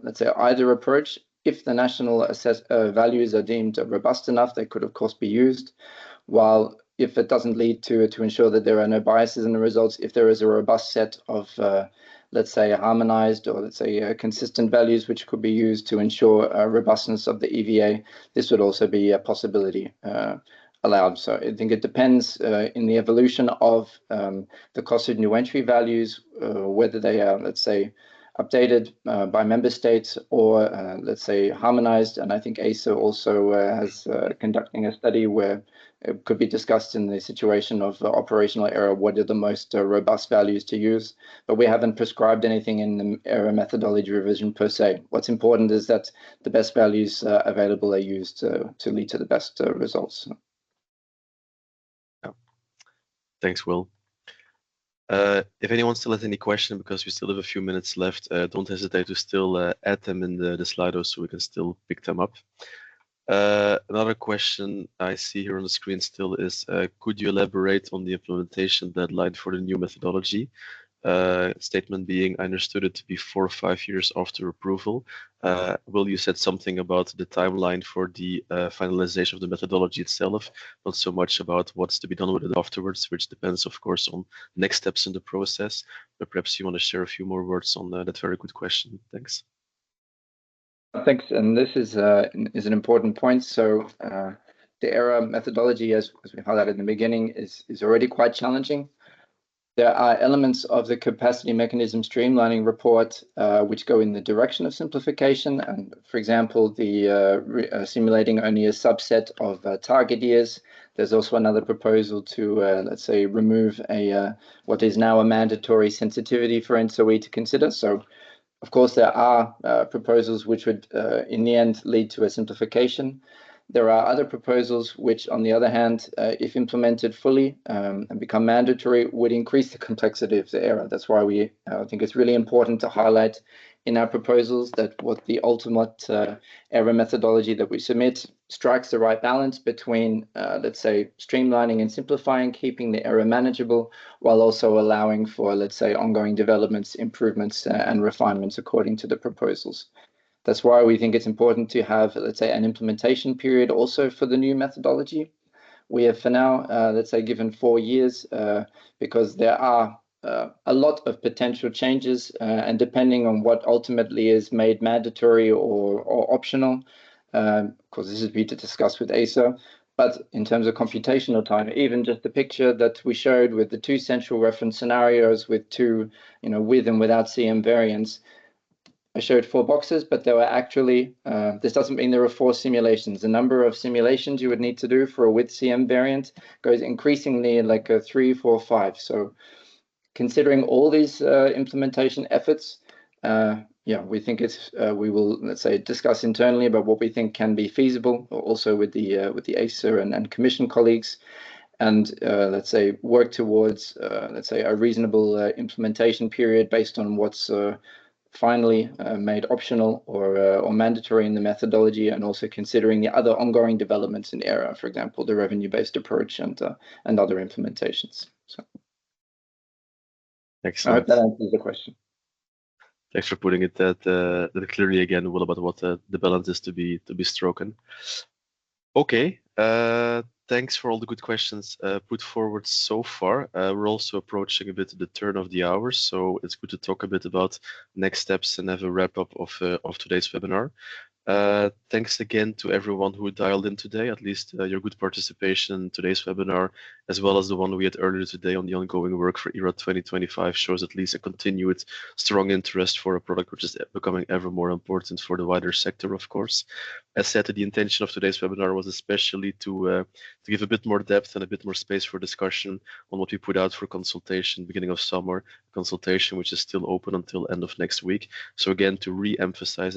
let's say, either approach. If the national values are deemed robust enough, they could, of course, be used, while if it doesn't lead to ensure that there are no biases in the results, if there is a robust set of let's say, harmonized or let's say consistent values which could be used to ensure robustness of the EVA, this would also be a possibility allowed. So I think it depends in the evolution of the cost of new entry values, whether they are, let's say, updated by member states or, let's say, harmonized. And I think ESO also has conducting a study where it could be discussed in the situation of operational error, what are the most robust values to use. But we haven't prescribed anything in the error methodology revision per se. What's important is that the best values available are used to lead to the best results. Yeah. Thanks, Will. If anyone still has any question, because we still have a few minutes left, don't hesitate to still add them in the Slido so we can still pick them up. Another question I see here on the screen still is, could you elaborate on the implementation deadline for the new methodology? Statement being, I understood it to be 4 or 5 years after approval. Will, you said something about the timeline for the finalization of the methodology itself, not so much about what's to be done with it afterwards, which depends, of course, on next steps in the process. But perhaps you want to share a few more words on that very good question. Thanks. Thanks, and this is an important point. So the ERA methodology, as we highlighted in the beginning, is already quite challenging. There are elements of the capacity mechanism streamlining report which go in the direction of simplification, and for example, the simulating only a subset of target years. There's also another proposal to, let's say, remove a what is now a mandatory sensitivity for ENTSO-E to consider. So of course, there are proposals which would, in the end, lead to a simplification. There are other proposals which, on the other hand, if implemented fully and become mandatory, would increase the complexity of the ERA. That's why we think it's really important to highlight in our proposals that what the ultimate ERA methodology that we submit strikes the right balance between, let's say, streamlining and simplifying, keeping the ERA manageable, while also allowing for, let's say, ongoing developments, improvements, and refinements according to the proposals. That's why we think it's important to have, let's say, an implementation period also for the new methodology. We have for now, let's say, given 4 years because there are a lot of potential changes, and depending on what ultimately is made mandatory or optional, of course, this is to be discussed with ESO. But in terms of computational time, even just the picture that we showed with the two central reference scenarios with two, with and without CM variants, I showed 4 boxes, but there were actually, this doesn't mean there are 4 simulations. The number of simulations you would need to do for a with CM variant goes increasingly like a 3, 4, 5. So considering all these implementation efforts, we think it's we will, let's say, discuss internally about what we think can be feasible, also with the ACER and Commission colleagues, and let's say work towards let's say a reasonable implementation period based on what's finally made optional or mandatory in the methodology, and also considering the other ongoing developments in ERA, for example, the revenue-based approach and other implementations. So. Excellent. I hope that answers the question. Thanks for putting it that clearly again, Will, about what the balance is to be stroken. Okay. Thanks for all the good questions put forward so far. We're also approaching a bit the turn of the hour, so it's good to talk a bit about next steps and have a wrap up of today's webinar. Thanks again to everyone who dialed in today, at least your good participation in today's webinar, as well as the one we had earlier today on the ongoing work for ERA 2025 shows at least a continued strong interest for a product which is becoming ever more important for the wider sector, of course. As said, the intention of today's webinar was especially to give a bit more depth and a bit more space for discussion on what we put out for consultation beginning of summer, consultation which is still open until end of next week. So again, to re-emphasize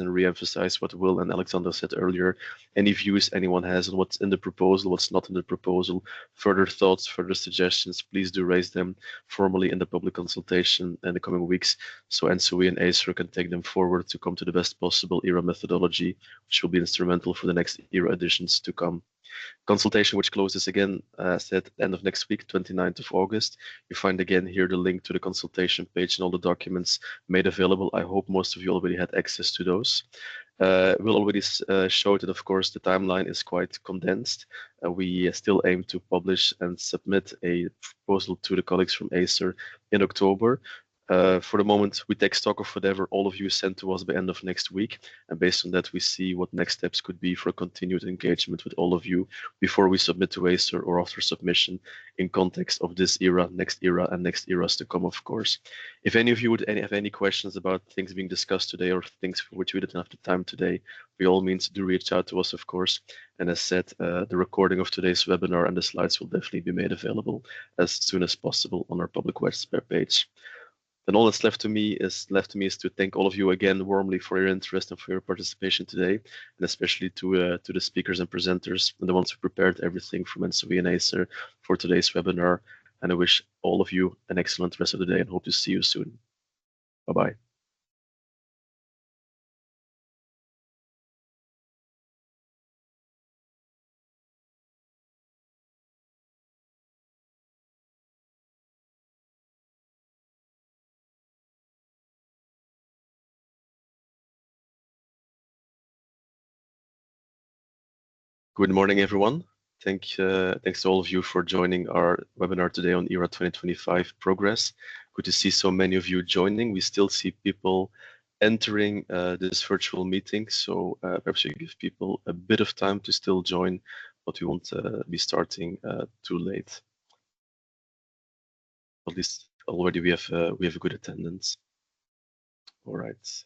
what Will and Alexander said earlier, any views anyone has on what's in the proposal, what's not in the proposal, further thoughts, further suggestions, please do raise them formally in the public consultation in the coming weeks, so ENTSO-E and ACER can take them forward to come to the best possible ERA methodology, which will be instrumental for the next ERA editions to come. Consultation, which closes again, said end of next week, 29th of August. You find again here the link to the consultation page and all the documents made available. I hope most of you already had access to those. We'll already show that, of course, the timeline is quite condensed. We still aim to publish and submit a proposal to the colleagues from ACER in October. For the moment, we take stock of whatever all of you sent to us by end of next week, and based on that, we see what next steps could be for continued engagement with all of you before we submit to ACER or after submission in context of this ERA, and next eras to come, of course. If any of you would have any questions about things being discussed today or things for which we didn't have the time today, by all means, do reach out to us, of course. And as said, the recording of today's webinar and the slides will definitely be made available as soon as possible on our public website page. Then all that's left to me is to thank all of you again warmly for your interest and for your participation today, and especially to the speakers and presenters and the ones who prepared everything from ENTSO-E and ACER for today's webinar. And I wish all of you an excellent rest of the day and hope to see you soon. Bye-bye. Good morning, everyone. Thanks to all of you for joining our webinar today on ERA 2025 progress. Good to see so many of you joining. We still see people entering this virtual meeting, so perhaps we give people a bit of time to still join, but we won't be starting too late. At least already we have a good attendance. All right.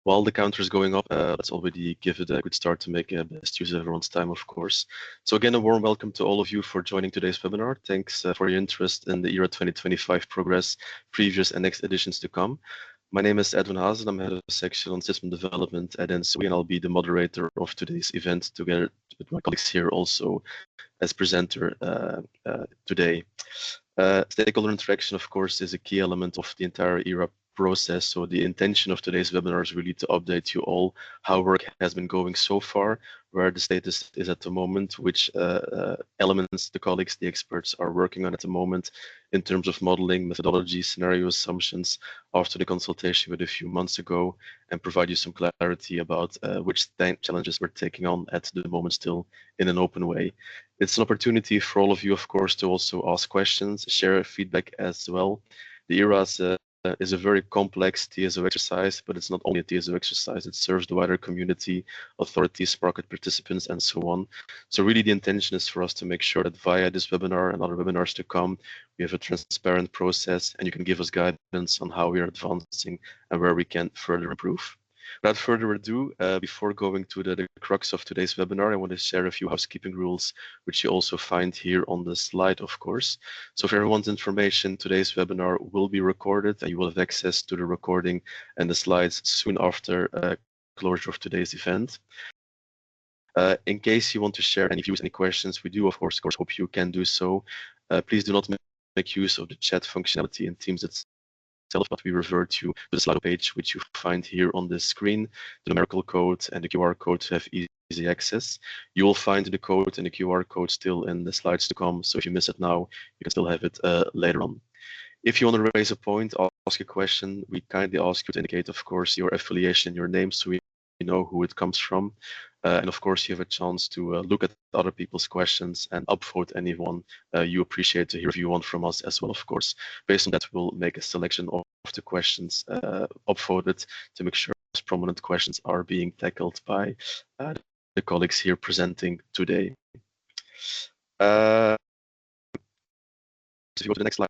While the counter is going up, let's already give it a good start to make best use of everyone's time, of course. So again, a warm welcome to all of you for joining today's webinar. Thanks for your interest in the ERA 2025 progress, previous and next editions to come. My name is Edwin Hazen. I'm head of section on system development at ENTSO-E, and I'll be the moderator of today's event together with my colleagues here also as presenter today. Stakeholder interaction, of course, is a key element of the entire ERA process. So the intention of today's webinar is really to update you all how work has been going so far, where the status is at the moment, which elements the colleagues, the experts are working on at the moment in terms of modeling, methodology, scenario assumptions after the consultation with a few months ago, and provide you some clarity about which challenges we're taking on at the moment still in an open way. It's an opportunity for all of you, of course, to also ask questions, share feedback as well. The ERAA is a very complex TSO exercise, but it's not only a TSO exercise, it serves the wider community, authorities, market participants, and so on. So really the intention is for us to make sure that via this webinar and other webinars to come, we have a transparent process and you can give us guidance on how we are advancing and where we can further improve. Without further ado, before going to the crux of today's webinar, I want to share a few housekeeping rules, which you also find here on the slide, of course. So for everyone's information, today's webinar will be recorded and you will have access to the recording and the slides soon after closure of today's event. In case you want to share any views, any questions, we do, of course, hope you can do so. Please do not make use of the chat functionality in Teams itself, but we revert you to the Slido page, which you find here on the screen, the numerical code and the QR code to have easy access. You will find the code and the QR code still in the slides to come, so if you miss it now, you can still have it later on. If you want to raise a point, ask a question, we kindly ask you to indicate, of course, your affiliation, your name, so we know who it comes from. And of course, you have a chance to look at other people's questions and upvote anyone you appreciate to hear view on from us as well, of course. Based on that, we'll make a selection of the questions upvoted to make sure those prominent questions are being tackled by the colleagues here presenting today. If you go to the next slide,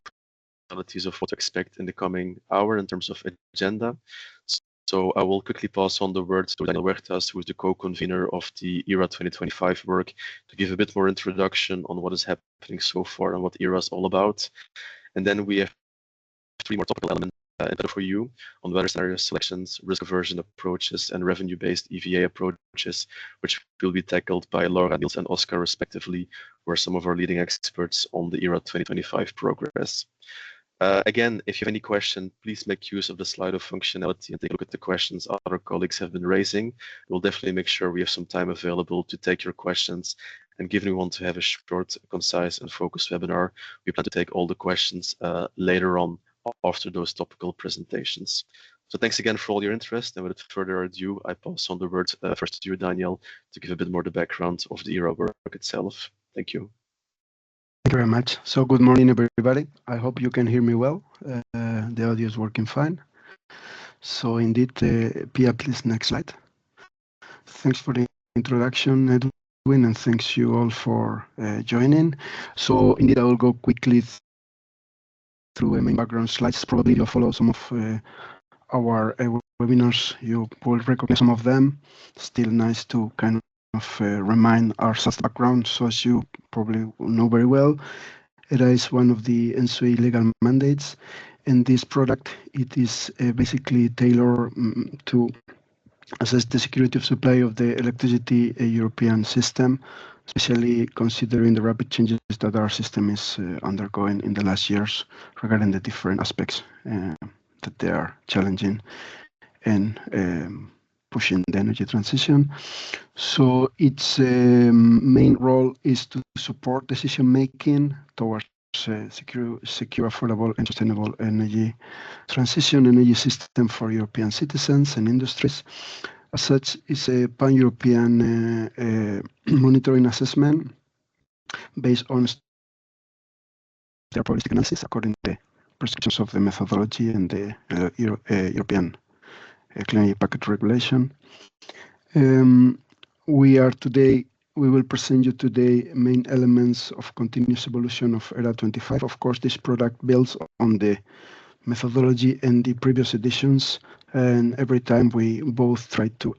of what to expect in the coming hour in terms of agenda. So I will quickly pass on the word to Daniel Huertas, who is the co-convener of the ERAA 2025 work, to give a bit more introduction on what is happening so far and what ERAA is all about. And then we have 3 more topical elements for you on weather scenario selections, risk aversion approaches, and revenue-based EVA approaches, which will be tackled by Laura, Niels, and Oscar, respectively, who are some of our leading experts on the ERAA 2025 progress. Again, if you have any question, please make use of the Slido functionality and take a look at the questions other colleagues have been raising. We'll definitely make sure we have some time available to take your questions. And given we want to have a short, concise, and focused webinar, we plan to take all the questions later on after those topical presentations. So thanks again for all your interest. And without further ado, I pass on the word first to you, Daniel, to give a bit more the background of the ERAA work itself. Thank you. Thank you very much. So good morning, everybody. I hope you can hear me well. The audio is working fine. So indeed, Pia, please, next slide. Thanks for the introduction, Edwin, and thanks you all for joining. So indeed, I will go quickly through main background slides. Probably you'll follow some of our webinars. You will recognize some of them. Still nice to kind of remind ourselves the background. So as you probably know very well, ERAA is one of the ENTSO-E legal mandates, and this product, it is basically tailored to assess the security of supply of the electricity European system, especially considering the rapid changes that our system is undergoing in the last years regarding the different aspects that they are challenging and pushing the energy transition. So its main role is to support decision-making towards secure, affordable, and sustainable energy transition, energy system for European citizens and industries. As such, it's a pan-European monitoring assessment based on their holistic analysis according to the prescriptions of the methodology and the European Clean Energy Package Regulation. We will present you today main elements of continuous evolution of ERAA 25. Of course, this product builds on the methodology and the previous editions, and every time we both try to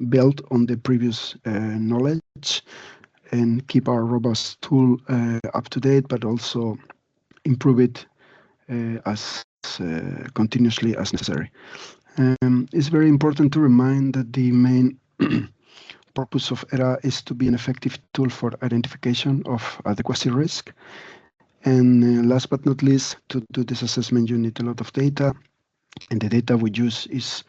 build on the previous knowledge and keep our robust tool up to date, but also improve it as continuously as necessary. It's very important to remind that the main purpose of ERAA is to be an effective tool for identification of adequacy risk. And last but not least, to do this assessment, you need a lot of data. And the data we use is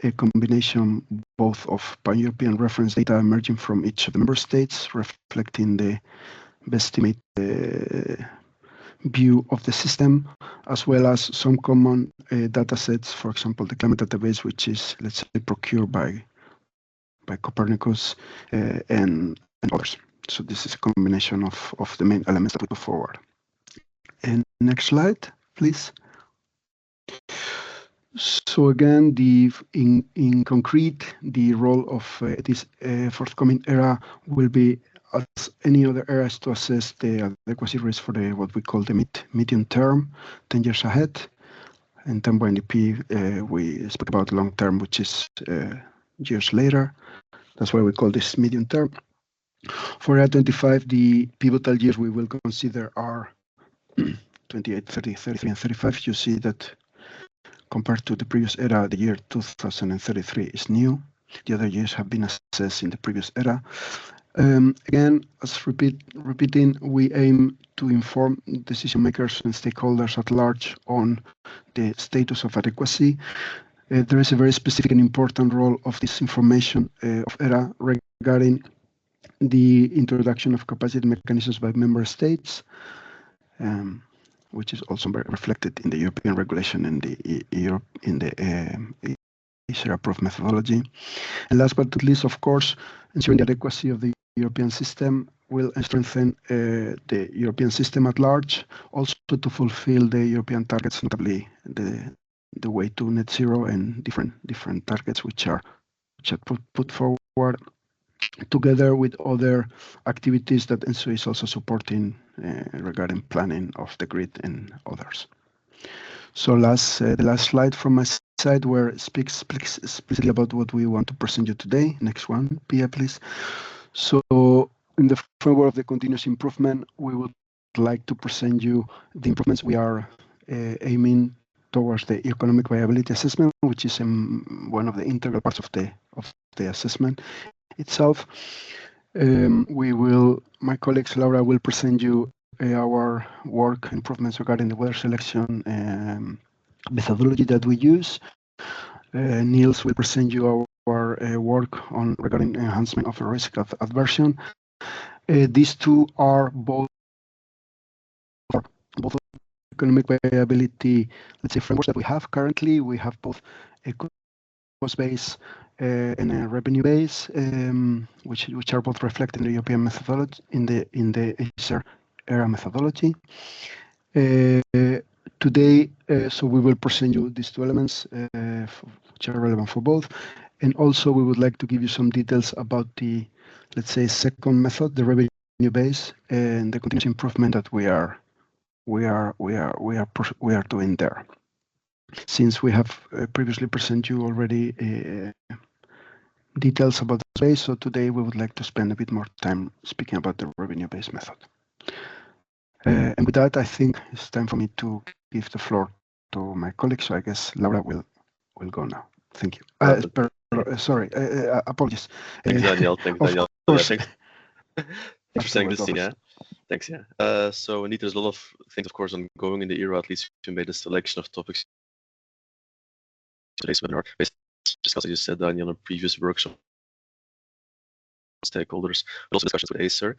a combination both of pan-European reference data emerging from each of the member states, reflecting the estimate view of the system, as well as some common data sets, for example, the climate database, which is, let's say, procured by Copernicus and others. So this is a combination of the main elements that we put forward. And next slide, please. So again, in concrete, the role of this forthcoming ERA will be, as any other ERAs, to assess the adequacy risk for the what we call the medium term, 10 years ahead. And then by NDP, we speak about long term, which is years later. That's why we call this medium term. For ERA 25, the pivotal years we will consider are 28, 30, 33, and 35. You see that compared to the previous ERA, the year 2033 is new. The other years have been assessed in the previous ERA. Again, as repeating, we aim to inform decision makers and stakeholders at large on the status of adequacy. There is a very specific and important role of this information of ERA regarding the introduction of capacity mechanisms by member states, which is also reflected in the European regulation and the ERA-approved methodology. And last but not least, of course, ensuring the adequacy of the European system will strengthen the European system at large, also to fulfill the European targets, notably the way to net zero and different targets which are put forward, together with other activities that ENTSO-E is also supporting regarding planning of the grid and others. So the last slide from my side, where it speaks explicitly about what we want to present you today. Next one, Pia, please. So in the framework of the continuous improvement, we would like to present you the improvements we are aiming towards the economic viability assessment, which is one of the integral parts of the assessment itself. My colleagues Laura will present you our work improvements regarding the weather selection methodology that we use. Niels will present you our work on regarding enhancement of the risk of aversion. These two are both economic viability, let's say, frameworks that we have currently. We have both a cost base and a revenue base, which are both reflected in the European methodology, in the ERA methodology. Today, so we will present you these two elements, which are relevant for both, and also we would like to give you some details about the, let's say, second method, the revenue base, and the continuous improvement that we are doing there. Since we have previously presented you already details about the base, so today we would like to spend a bit more time speaking about the revenue-based method. And with that, I think it's time for me to give the floor to my colleague. So I guess Laura will go now. Thank you. Sorry, apologies. Thanks, Daniel. Thanks, Daniel. Thanks for setting the scene. Yeah. Thanks. Yeah. So indeed, there's a lot of things, of course, ongoing in the ERA. At least we made a selection of topics today's webinar. Just as you said, Daniel, in a previous workshop, stakeholders, but also discussions with Acer.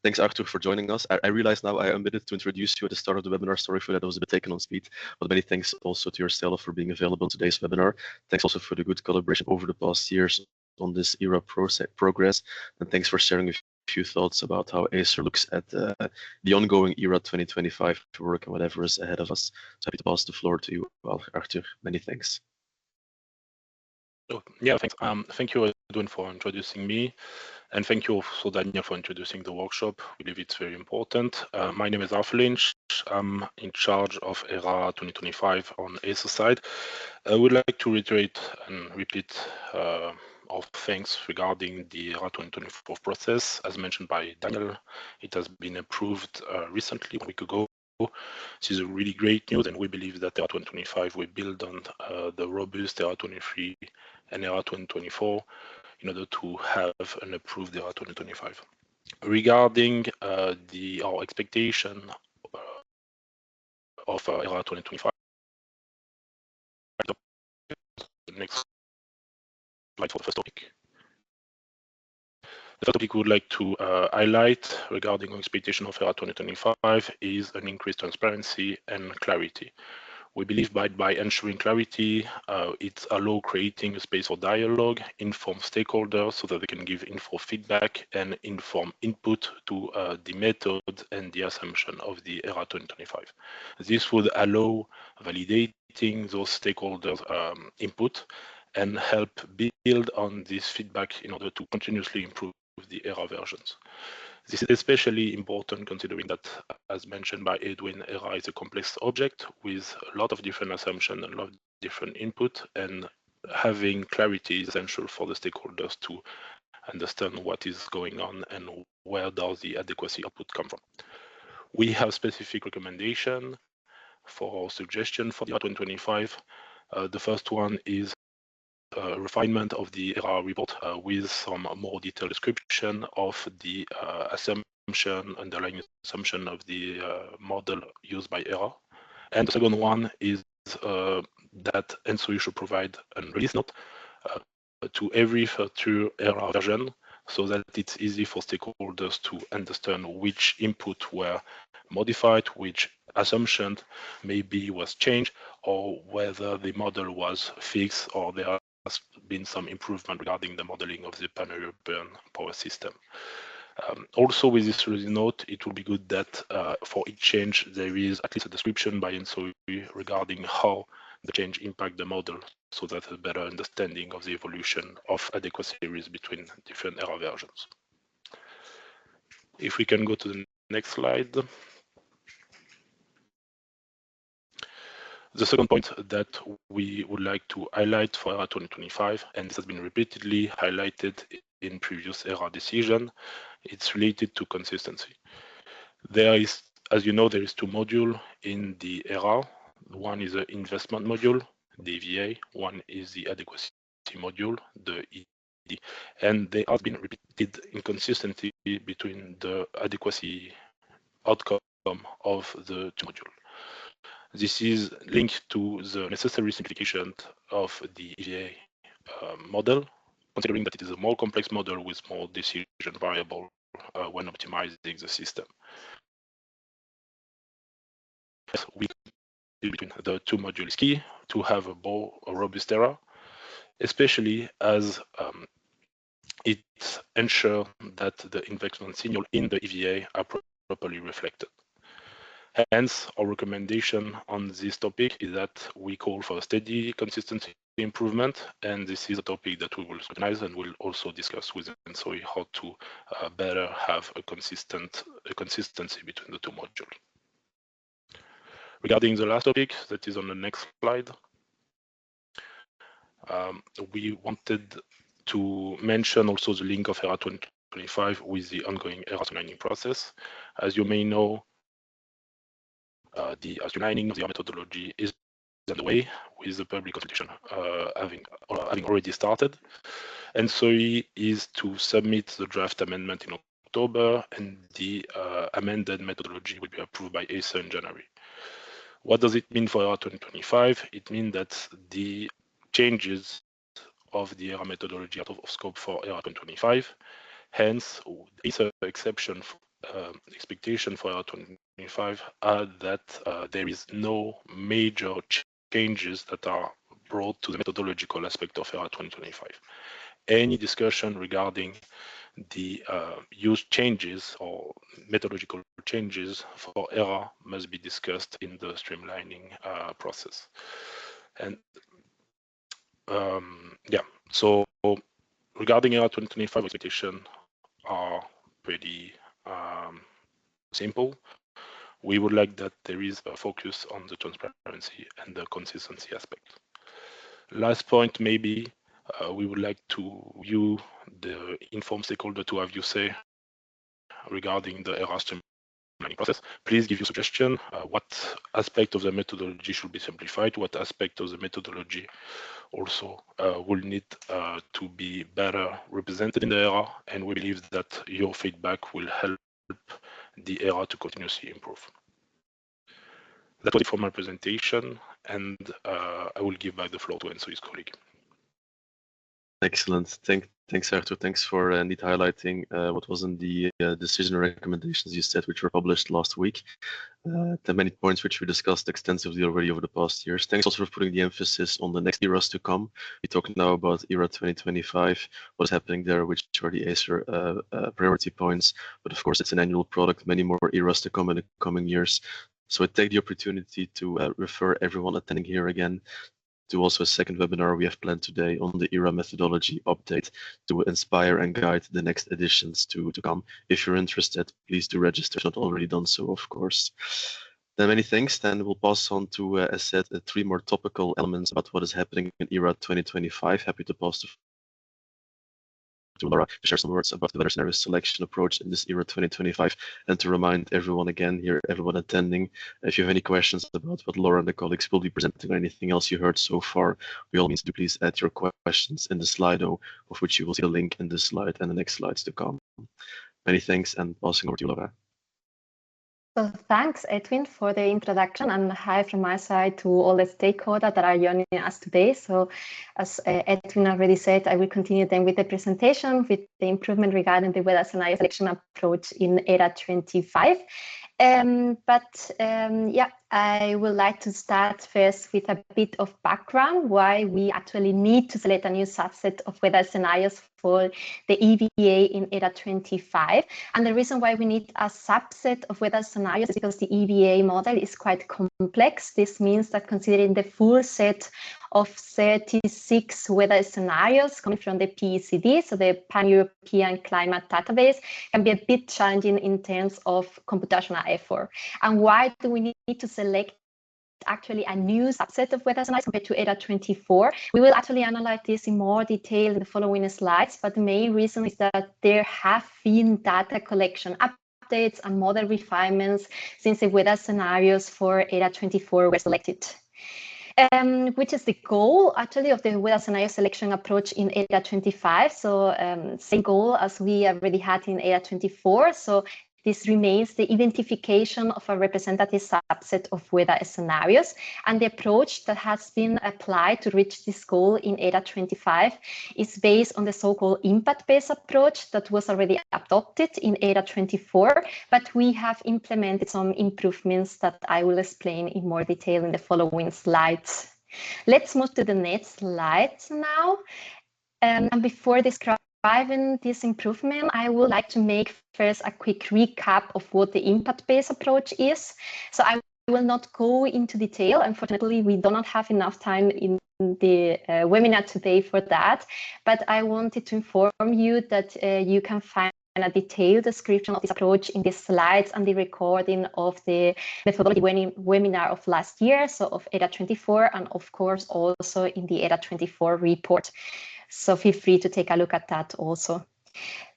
Thanks, Arthur, for joining us. I realize now I omitted to introduce you at the start of the webinar. Sorry for that, I was a bit taken on speed. But many thanks also to yourself for being available in today's webinar. Thanks also for the good collaboration over the past years on this ERA progress. And thanks for sharing a few thoughts about how Acer looks at the ongoing ERA 2025 work and whatever is ahead of us. So happy to pass the floor to you, Arthur. Many thanks. Oh, yeah, thanks. Thank you, Edwin, for introducing me. And thank you also, Daniel, for introducing the workshop. We believe it's very important. My name is Arthur Lynch. I'm in charge of ERA 2025 on Acer side. I would like to reiterate and repeat our thanks regarding the ERA 2024 process. As mentioned by Daniel, it has been approved recently, 1 week ago. This is a really great news, and we believe that ERA 2025 will build on the robust ERA 23 and ERA 2024 in order to have an approved ERA 2025. Regarding our expectation of ERA 2025, next slide for the first topic. The first topic we would like to highlight regarding expectation of ERA 2025 is an increased transparency and clarity. We believe by ensuring clarity, it allows creating a space for dialogue, inform stakeholders so that they can give info feedback and inform input to the method and the assumption of the ERA 2025. This would allow validating those stakeholders' input and help build on this feedback in order to continuously improve the ERA versions. This is especially important considering that, as mentioned by Edwin, ERA is a complex object with a lot of different assumptions and a lot of different input, and having clarity is essential for the stakeholders to understand what is going on and where does the adequacy output come from. We have specific recommendation for our suggestion for the ERA 2025. The first one is refinement of the ERA report with some more detailed description of the underlying assumption of the model used by ERA. And the second one is that ENTSO-E should provide a release note to every future ERA version so that it's easy for stakeholders to understand which input were modified, which assumption maybe was changed, or whether the model was fixed or there has been some improvement regarding the modeling of the pan-European power system. Also, with this release note, it will be good that for each change, there is at least a description by ENTSO-E regarding how the change impact the model, so that a better understanding of the evolution of adequacy series between different ERA versions. If we can go to the next slide. The second point that we would like to highlight for ERA 2025, and this has been repeatedly highlighted in previous ERA decision, it's related to consistency. There is, as you know, there is two modules in the ERA. One is the investment module, the EVA. One is the adequacy module, the ED. And there has been repeated inconsistency between the adequacy outcome of the two modules. This is linked to the necessary simplification of the EVA model, considering that it is a more complex model with more decision variable when optimizing the system. We between the two modules is key to have a more robust ERA, especially as it ensures that the investment signal in the EVA are properly reflected. Hence, our recommendation on this topic is that we call for a steady consistency improvement, and this is a topic that we will scrutinize and will also discuss with ENTSO-E how to better have a consistency between the two modules. Regarding the last topic that is on the next slide, we wanted to mention also the link of ERA 2025 with the ongoing ERA streamlining process. As you may know, the streamlining of the methodology is underway with the public consultation having already started. ENTSO-E is to submit the draft amendment in October, and the amended methodology will be approved by ESA in January. What does it mean for ERA 2025? It means that the changes of the ERA methodology out of scope for ERA 2025. Hence, ESA exception expectation for ERA 2025 are that there is no major changes that are brought to the methodological aspect of ERA 2025. Any discussion regarding the use changes or methodological changes for ERA must be discussed in the streamlining process. And yeah, so regarding ERA 2025 expectation are pretty simple. We would like that there is a focus on the transparency and the consistency aspect. Last point, maybe we would like to view the informed stakeholder to have you say regarding the ERA streamlining process. Please give your suggestion. What aspect of the methodology should be simplified? What aspect of the methodology also will need to be better represented in the ERA? And we believe that your feedback will help the ERA to continuously improve. That was it for my presentation, and I will give back the floor to ENTSO-E's colleague. Excellent. Thanks, Arthur. Thanks for indeed highlighting what was in the decision recommendations you said, which were published last week. The many points which we discussed extensively already over the past years. Thanks also for putting the emphasis on the next eras to come. We talk now about ERA 2025, what is happening there, which are the ACER priority points. But of course, it's an annual product, many more eras to come in the coming years. So I take the opportunity to refer everyone attending here again to also a second webinar we have planned today on the ERAA Methodology update to inspire and guide the next editions to come. If you're interested, please do register, if not already done so, of course. Then many thanks. Then we'll pass on to, as said, 3 more topical elements about what is happening in ERA 2025. Happy to pass to Laura to share some words about the weather scenario selection approach in this ERA 2025, and to remind everyone again here, everyone attending, if you have any questions about what Laura and the colleagues will be presenting or anything else you heard so far, by all means, do please add your questions in the Slido, of which you will see a link in this slide and the next slides to come. Many thanks, and passing over to you, Laura. So thanks, Edwin, for the introduction, and hi from my side to all the stakeholders that are joining us today. So as Edwin already said, I will continue then with the presentation with the improvement regarding the weather scenario selection approach in ERA 25. Yeah, I would like to start first with a bit of background why we actually need to select a new subset of weather scenarios for the EVA in ERA 25. And the reason why we need a subset of weather scenarios is because the EVA model is quite complex. This means that considering the full set of 36 weather scenarios coming from the PECD, so the Pan-European Climate Database, can be a bit challenging in terms of computational effort. And why do we need to select actually a new subset of weather scenarios compared to ERA 24? We will actually analyze this in more detail in the following slides, but the main reason is that there have been data collection updates and model refinements since the weather scenarios for ERA 24 were selected. Which is the goal actually of the weather scenario selection approach in ERA 25. So same goal as we already had in ERA 24. So this remains the identification of a representative subset of weather scenarios, and the approach that has been applied to reach this goal in ERA 25 is based on the so-called impact-based approach that was already adopted in ERA 24, but we have implemented some improvements that I will explain in more detail in the following slides. Let's move to the next slide now. And before describing this improvement, I would like to make first a quick recap of what the impact-based approach is. So I will not go into detail. Unfortunately, we do not have enough time in the webinar today for that. But I wanted to inform you that you can find a detailed description of this approach in the slides and the recording of the methodology webinar of last year, so of ERA 24, and of course also in the ERA 24 report. So feel free to take a look at that also.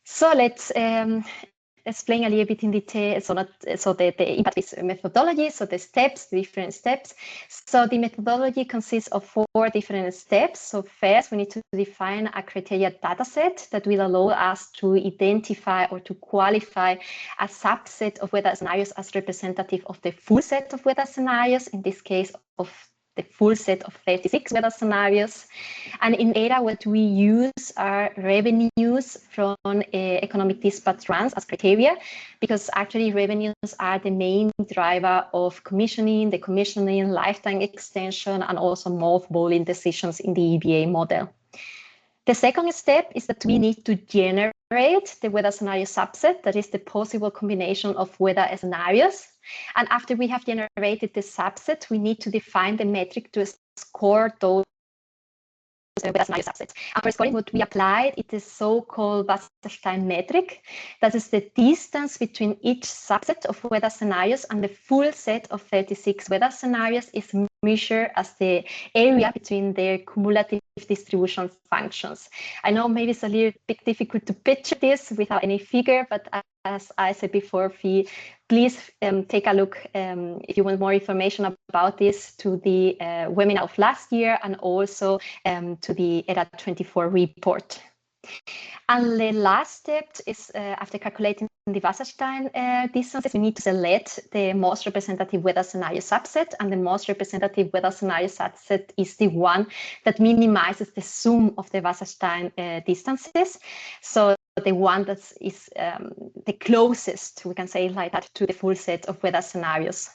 So let's explain a little bit in detail. So the impact-based methodology, so the steps, the different steps. So the methodology consists of 4 different steps. So first, we need to define a criteria dataset that will allow us to identify or to qualify a subset of weather scenarios as representative of the full set of weather scenarios, in this case of the full set of 36 weather scenarios. And in ERA, what we use are revenues from economic dispatch runs as criteria, because actually revenues are the main driver of commissioning, decommissioning, lifetime extension, and also mothballing decisions in the EVA model. The second step is that we need to generate the weather scenario subset, that is the possible combination of weather scenarios. And after we have generated the subset, we need to define the metric to score those weather scenario subsets. And for scoring, what we applied is the so-called Wasserstein metric. That is the distance between each subset of weather scenarios and the full set of 36 weather scenarios is measured as the area between their cumulative distribution functions. I know maybe it's a little bit difficult to picture this without any figure, but as I said before, please take a look if you want more information about this to the webinar of last year and also to the ERA 24 report. And the last step is after calculating the Wasserstein distances, we need to select the most representative weather scenario subset, and the most representative weather scenario subset is the one that minimizes the sum of the Wasserstein distances. So the one that is the closest, we can say it like that, to the full set of weather scenarios.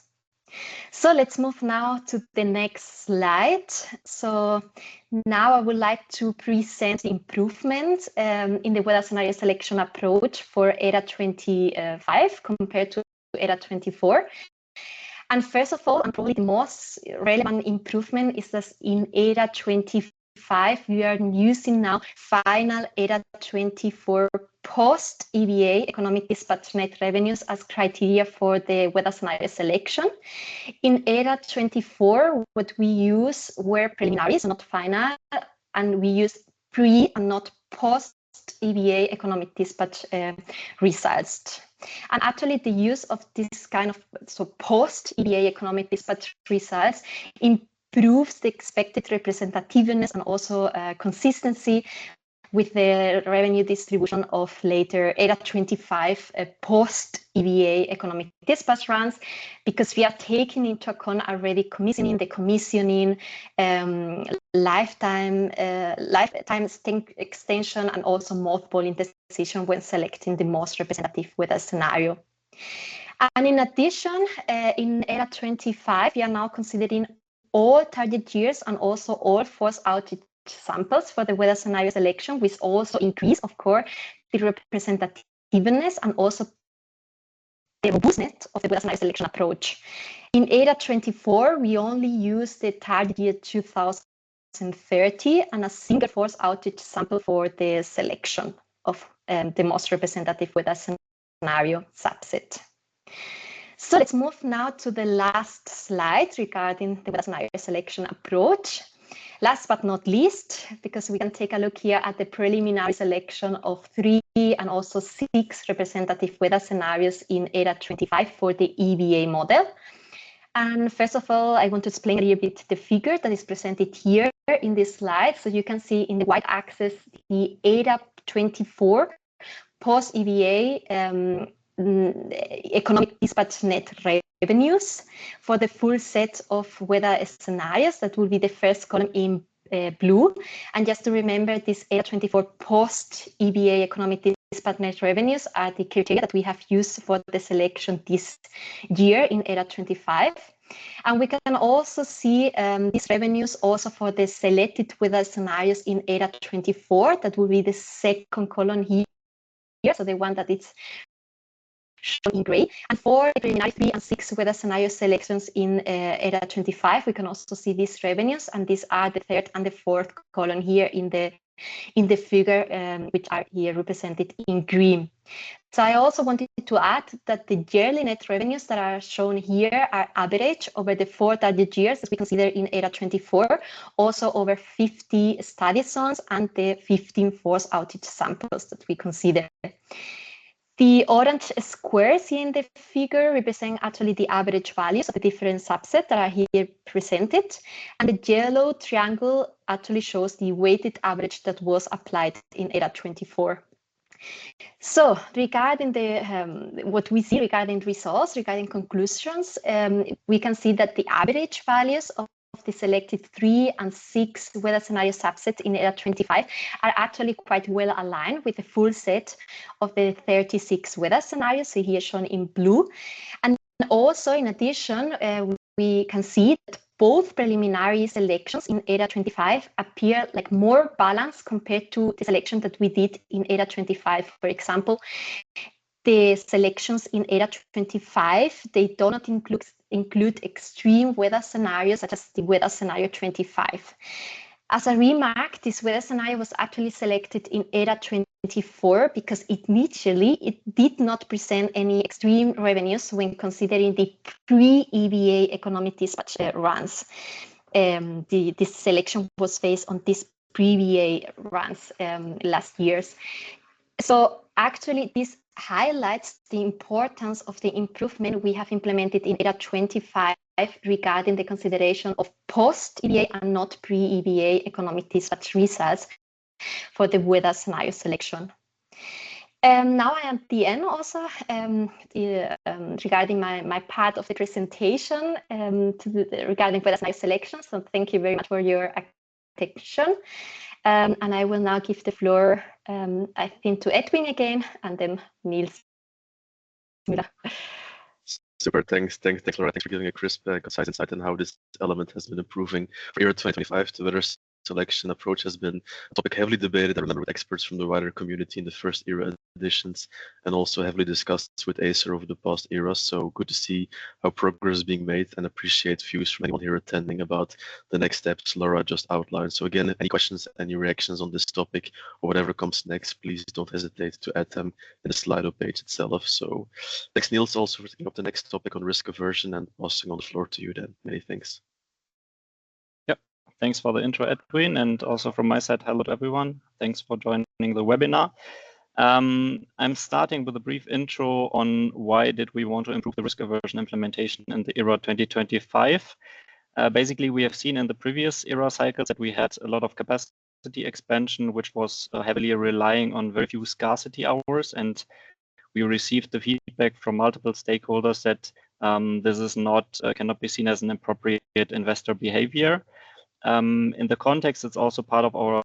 So let's move now to the next slide. So now I would like to present the improvement in the weather scenario selection approach for ERA 25 compared to ERA 24. And first of all, and probably the most relevant improvement is that in ERA 25, we are using now final ERA 24 post-EBA economic dispatch net revenues as criteria for the weather scenario selection. In ERA 24, what we use were preliminaries, not final, and we use pre and not post-EBA economic dispatch results. And actually, the use of this kind of post-EBA economic dispatch results improves the expected representativeness and also consistency with the revenue distribution of later ERA 25 post-EBA economic dispatch runs, because we are taking into account already the commissioning, lifetime extension, and also mothballing decision when selecting the most representative weather scenario. And in addition, in ERA 25, we are now considering all target years and also all forced outage samples for the weather scenario selection, which also increase, of course, the representativeness and also the robustness of the weather scenario selection approach. In ERA 24, we only use the target year 2030 and a single force outage sample for the selection of the most representative weather scenario subset. So let's move now to the last slide regarding the weather scenario selection approach. Last but not least, because we can take a look here at the preliminary selection of 3 and also 6 representative weather scenarios in ERA 25 for the EBA model. And first of all, I want to explain a little bit the figure that is presented here in this slide. So you can see in the y-axis the ERA 24 post-EBA economic dispatch net revenues for the full set of weather scenarios. That will be the first column in blue. And just to remember, this ERA 24 post-EBA economic dispatch net revenues are the criteria that we have used for the selection this year in ERA 25. And we can also see these revenues also for the selected weather scenarios in ERA 24. That will be the second column here. So the one that is shown in gray. And for the preliminary 3 and 6 weather scenario selections in ERA 25, we can also see these revenues, and these are the third and the fourth column here in the figure, which are here represented in green. So I also wanted to add that the yearly net revenues that are shown here are average over the 4 target years as we consider in ERA 24, also over 50 study zones and the 15 force outage samples that we consider. The orange squares here in the figure represent actually the average values of the different subsets that are here presented. And the yellow triangle actually shows the weighted average that was applied in ERA 24. So regarding what we see regarding results, regarding conclusions, we can see that the average values of the selected 3 and 6 weather scenario subsets in ERA 25 are actually quite well aligned with the full set of the 36 weather scenarios, so here shown in blue. And also, in addition, we can see that both preliminary selections in ERA 25 appear like more balanced compared to the selection that we did in ERA 25. For example, the selections in ERA 25, they do not include extreme weather scenarios such as the weather scenario 25. As a remark, this weather scenario was actually selected in ERA 24 because initially it did not present any extreme revenues when considering the pre-EBA economic dispatch runs. This selection was based on these pre-EBA runs last years. So actually this highlights the importance of the improvement we have implemented in ERA 25 regarding the consideration of post-EBA and not pre-EBA economic dispatch results, for the weather scenario selection. Now I am at the end also regarding my part of the presentation regarding weather scenario selection. So thank you very much for your attention. And I will now give the floor, I think, to Edwin again, and then Niels Müller. Super, thanks, Laura. Thanks for giving a crisp, concise insight on how this element has been improving for year 2025. The weather selection approach has been a topic heavily debated, I remember, with experts from the wider community in the first ERA editions, and also heavily discussed with Acer over the past eras. So good to see how progress is being made, and appreciate views from anyone here attending about the next steps Laura just outlined. So again, any questions, any reactions on this topic, or whatever comes next, please don't hesitate to add them in the Slido page itself. So thanks, Niels, also for taking up the next topic on risk aversion, and passing on the floor to you then. Many thanks. Thanks for the intro, Edwin, and also from my side, hello to everyone. Thanks for joining the webinar. I'm starting with a brief intro on why did we want to improve the risk aversion implementation in the ERA 2025. Basically, we have seen in the previous ERA cycles that we had a lot of capacity expansion, which was heavily relying on very few scarcity hours, and we received the feedback from multiple stakeholders that this is not cannot be seen as an appropriate investor behavior. In the context, it's also part of our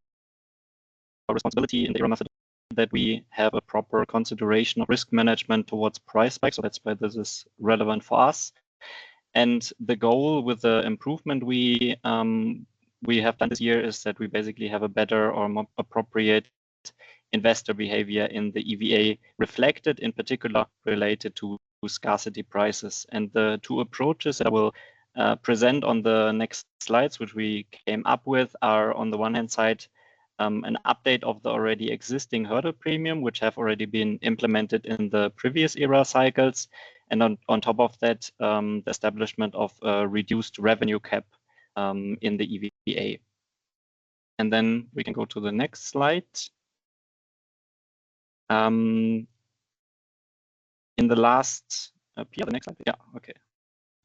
responsibility in the ERA method that we have a proper consideration of risk management towards price spikes. So that's why this is relevant for us. And the goal with the improvement we have done this year is that we basically have a better or more appropriate investor behavior in the EVA, reflected in particular related to scarcity prices. And the two approaches that I will present on the next slides, which we came up with, are on the one hand side an update of the already existing hurdle premium, which have already been implemented in the previous ERA cycles, and on top of that, the establishment of a reduced revenue cap in the EVA. And then we can go to the next slide. In the last, Pia, the next slide, yeah, okay.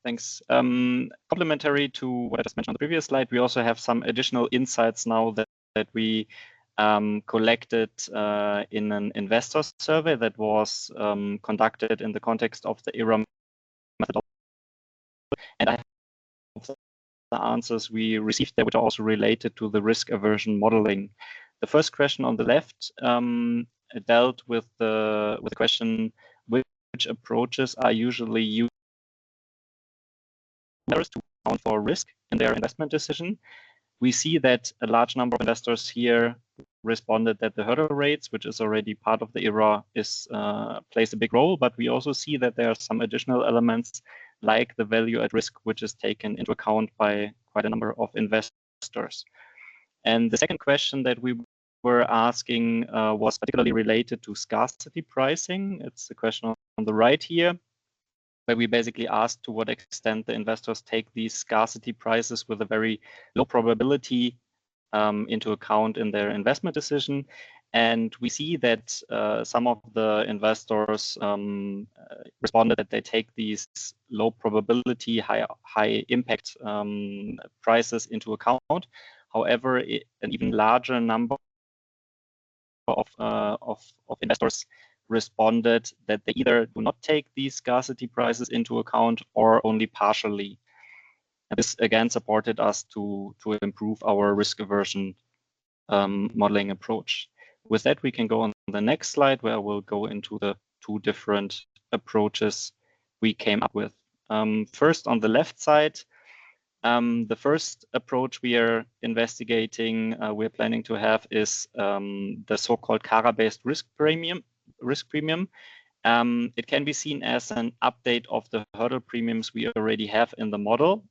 Thanks. Complementary to what I just mentioned on the previous slide, we also have some additional insights now that we collected in an investor survey that was conducted in the context of the ERA methodology. And I have the answers we received there, which are also related to the risk aversion modeling. The first question on the left dealt with the question, which approaches are usually used to account for risk in their investment decision. We see that a large number of investors here responded that the hurdle rates, which is already part of the ERA, plays a big role, but we also see that there are some additional elements like the value at risk, which is taken into account by quite a number of investors. And the second question that we were asking was particularly related to scarcity pricing. It's the question on the right here, where we basically asked to what extent the investors take these scarcity prices with a very low probability into account in their investment decision. And we see that some of the investors responded that they take these low probability, high impact prices into account. However, an even larger number of investors responded that they either do not take these scarcity prices into account or only partially. And this again supported us to improve our risk aversion modeling approach. With that, we can go on the next slide, where we'll go into the two different approaches we came up with. First, on the left side, the first approach we are investigating, we're planning to have is the so-called CARA-based risk premium. It can be seen as an update of the hurdle premiums we already have in the model.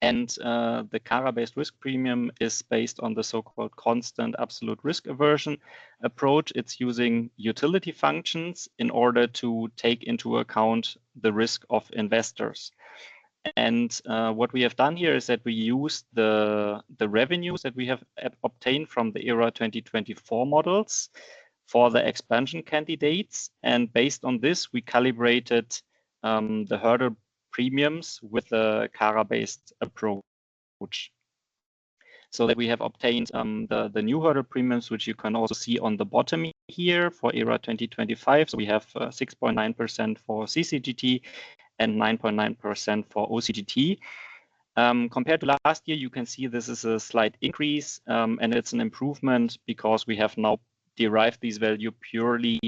And the CARA-based risk premium is based on the so-called constant absolute risk aversion approach. It's using utility functions in order to take into account the risk of investors. And what we have done here is that we use the revenues that we have obtained from the ERA 2024 models for the expansion candidates. And based on this, we calibrated the hurdle premiums with the CARA-based approach. so that we have obtained the new hurdle premiums, which you can also see on the bottom here for ERA 2025. So we have 6.9% for CCGT and 9.9% for OCGT. Compared to last year, you can see this is a slight increase, and it's an improvement because we have now derived these values purely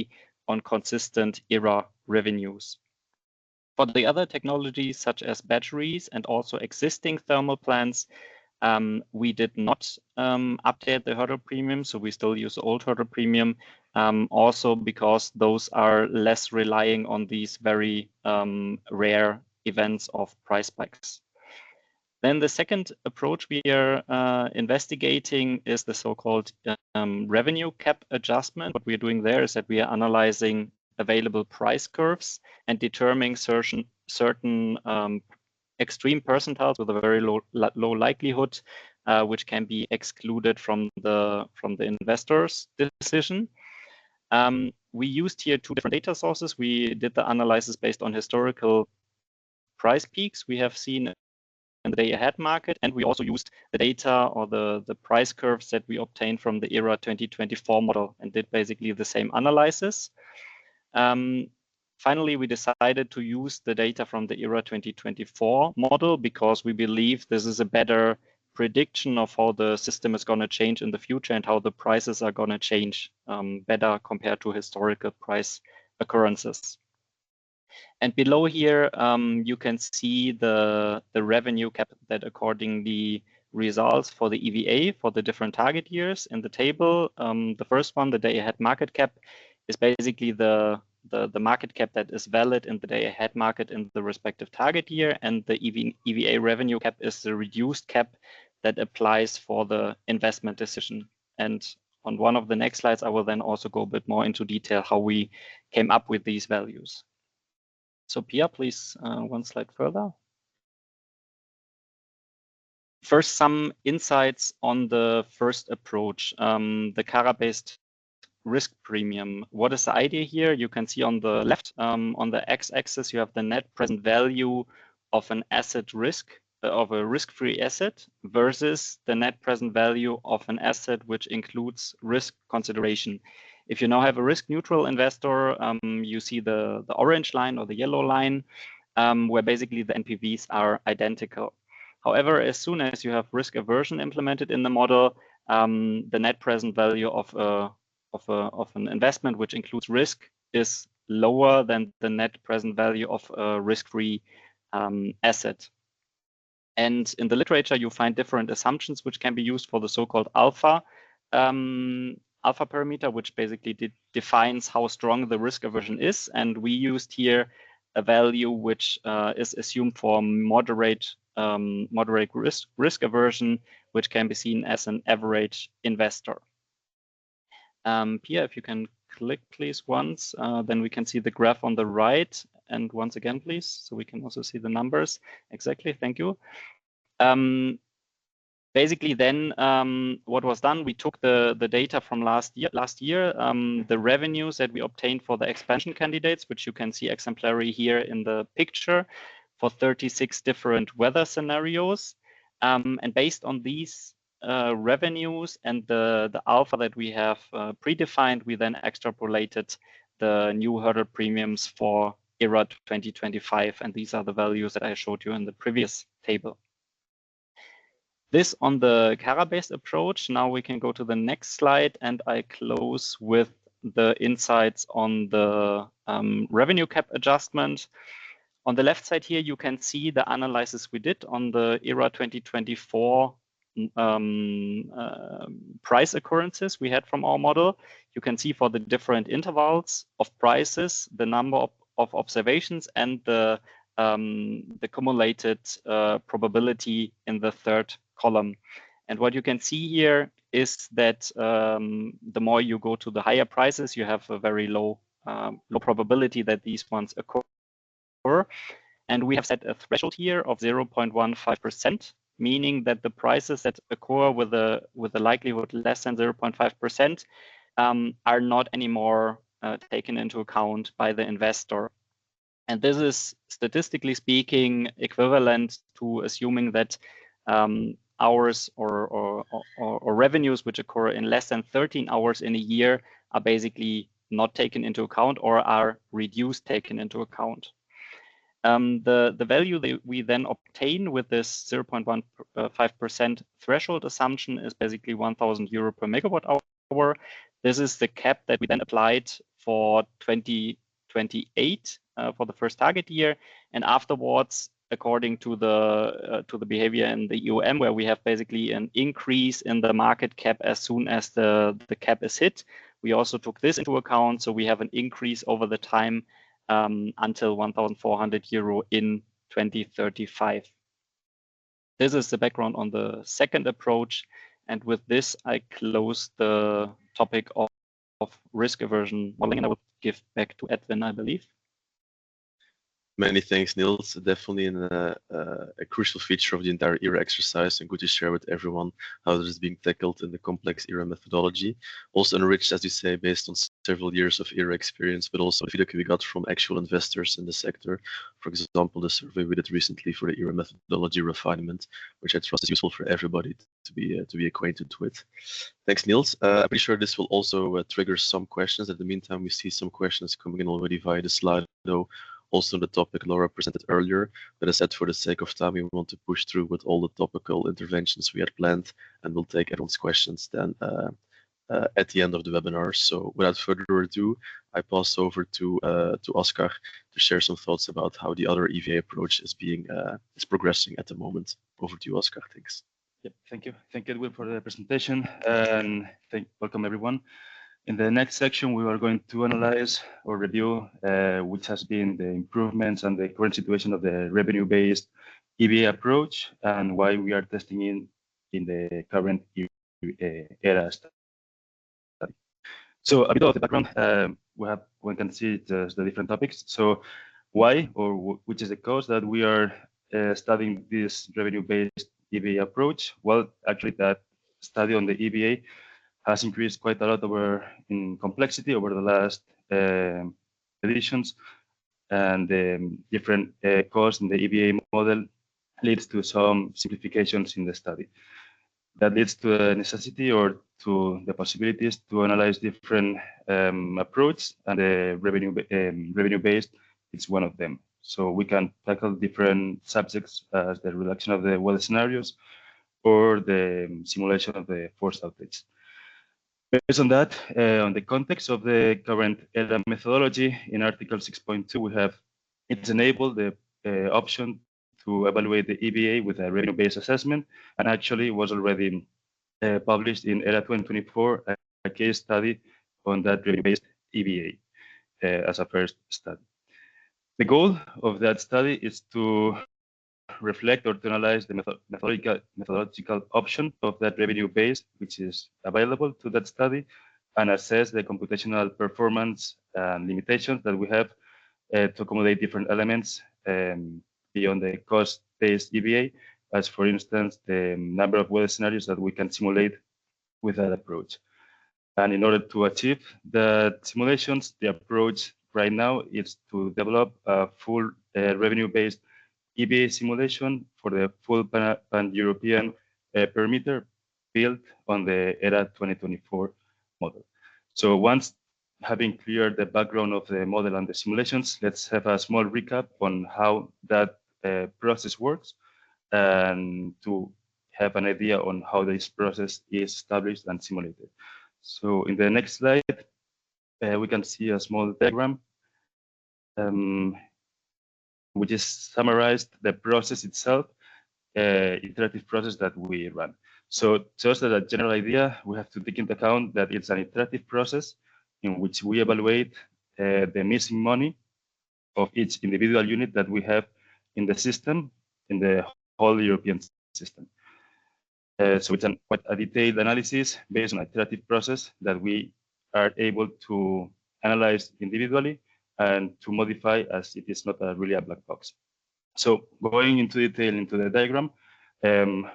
on consistent ERA revenues. For the other technologies, such as batteries and also existing thermal plants, we did not update the hurdle premium, so we still use the old hurdle premium, also because those are less relying on these very rare events of price spikes. Then the second approach we are investigating is the so-called revenue cap adjustment. What we are doing there is that we are analyzing available price curves and determining certain extreme percentiles with a very low likelihood, which can be excluded from the investor's decision. We used here two different data sources. We did the analysis based on historical price peaks we have seen in the day-ahead market, and we also used the data or the price curves that we obtained from the ERA 2024 model and did basically the same analysis. Finally, we decided to use the data from the ERA 2024 model because we believe this is a better prediction of how the system is going to change in the future and how the prices are going to change better compared to historical price occurrences. And below here, you can see the revenue cap that accordingly results for the EVA for the different target years in the table. The first one, the day-ahead market cap, is basically the market cap that is valid in the day-ahead market in the respective target year, and the EVA revenue cap is the reduced cap that applies for the investment decision. And on one of the next slides, I will then also go a bit more into detail how we came up with these values. So Pia, please, one slide further. First, some insights on the first approach, the CARA-based risk premium. What is the idea here? You can see on the left, on the x-axis, you have the net present value of an asset risk, of a risk-free asset versus the net present value of an asset which includes risk consideration. If you now have a risk-neutral investor, you see the orange line or the yellow line, where basically the NPVs are identical. However, as soon as you have risk aversion implemented in the model, the net present value of an investment which includes risk is lower than the net present value of a risk-free asset. And in the literature, you find different assumptions which can be used for the so-called alpha parameter, which basically defines how strong the risk aversion is. And we used here a value which is assumed for moderate risk aversion, which can be seen as an average investor. Pia, if you can click please once, then we can see the graph on the right. And once again, please, so we can also see the numbers. Exactly, thank you. Basically then what was done, we took the data from last year, the revenues that we obtained for the expansion candidates, which you can see exemplary here in the picture for 36 different weather scenarios. And based on these revenues and the alpha that we have predefined, we then extrapolated the new hurdle premiums for ERA 2025. And these are the values that I showed you in the previous table. This on the CARA-based approach. Now we can go to the next slide, and I close with the insights on the revenue cap adjustment. On the left side here, you can see the analysis we did on the ERA 2024 price occurrences we had from our model. You can see for the different intervals of prices, the number of observations and the cumulated probability in the third column. And what you can see here is that the more you go to the higher prices, you have a very low probability that these ones occur. And we have set a threshold here of 0.15%, meaning that the prices that occur with a likelihood less than 0.5% are not anymore taken into account by the investor. And this is statistically speaking equivalent to assuming that hours or revenues which occur in less than 13 hours in a year are basically not taken into account or are reduced taken into account. The value that we then obtain with this 0.15% threshold assumption is basically 1,000 euro per megawatt hour. This is the cap that we then applied for 2028 for the first target year, and afterwards, according to the behavior in the EOM, where we have basically an increase in the market cap as soon as the cap is hit. We also took this into account, so we have an increase over the time until 1,400 euro in 2035. This is the background on the second approach, and with this I close the topic of risk aversion modeling, and I will give back to Edwin, I believe. Many thanks, Niels. Definitely a crucial feature of the entire ERA exercise, and good to share with everyone how this is being tackled in the complex ERA methodology. Also enriched, as you say, based on several years of ERA experience, but also the feedback we got from actual investors in the sector. For example, the survey we did recently for the ERA methodology refinement, which I trust is useful for everybody to be acquainted with. Thanks, Niels. I'm pretty sure this will also trigger some questions. In the meantime, we see some questions coming in already via the Slido. Also the topic Laura presented earlier, but as said, for the sake of time, we want to push through with all the topical interventions we had planned, and we'll take everyone's questions then at the end of the webinar. So without further ado, I pass over to Oscar to share some thoughts about how the other EVA approach is progressing at the moment. Over to you, Oscar. Thanks. Yep, thank you, Edwin, for the presentation, and welcome everyone. In the next section, we are going to analyze or review which has been the improvements and the current situation of the revenue-based EVA approach and why we are testing in the current ERA study. So a bit of the background, one can see just the different topics. So why or which is the cause that we are studying this revenue-based EVA approach? Well, actually that study on the EVA has increased quite a lot in complexity over the last editions, and different costs in the EVA model leads to some simplifications in the study. That leads to a necessity or to the possibilities to analyze different approaches, and the revenue-based is one of them. So we can tackle different subjects as the reduction of the weather scenarios or the simulation of the forced outage. Based on that, on the context of the current ERA methodology, in Article 6.2, it's enabled the option to evaluate the EVA with a revenue-based assessment, and actually was already published in ERA 2024, a case study on that revenue-based EVA as a first study. The goal of that study is to reflect or to analyze the methodological option of that revenue base, which is available to that study, and assess the computational performance and limitations that we have to accommodate different elements beyond the cost-based EVA, as for instance, the number of weather scenarios that we can simulate with that approach. And in order to achieve the simulations, the approach right now is to develop a full revenue-based EVA simulation for the full pan-European perimeter built on the ERA 2024 model. So once having cleared the background of the model and the simulations, let's have a small recap on how that process works, and to have an idea on how this process is established and simulated. So in the next slide, we can see a small diagram which is summarized the process itself, iterative process that we run. So just as a general idea, we have to take into account that it's an iterative process in which we evaluate the missing money of each individual unit that we have in the system, in the whole European system. So it's quite a detailed analysis based on an iterative process that we are able to analyze individually and to modify, as it is not really a black box. So going into detail into the diagram,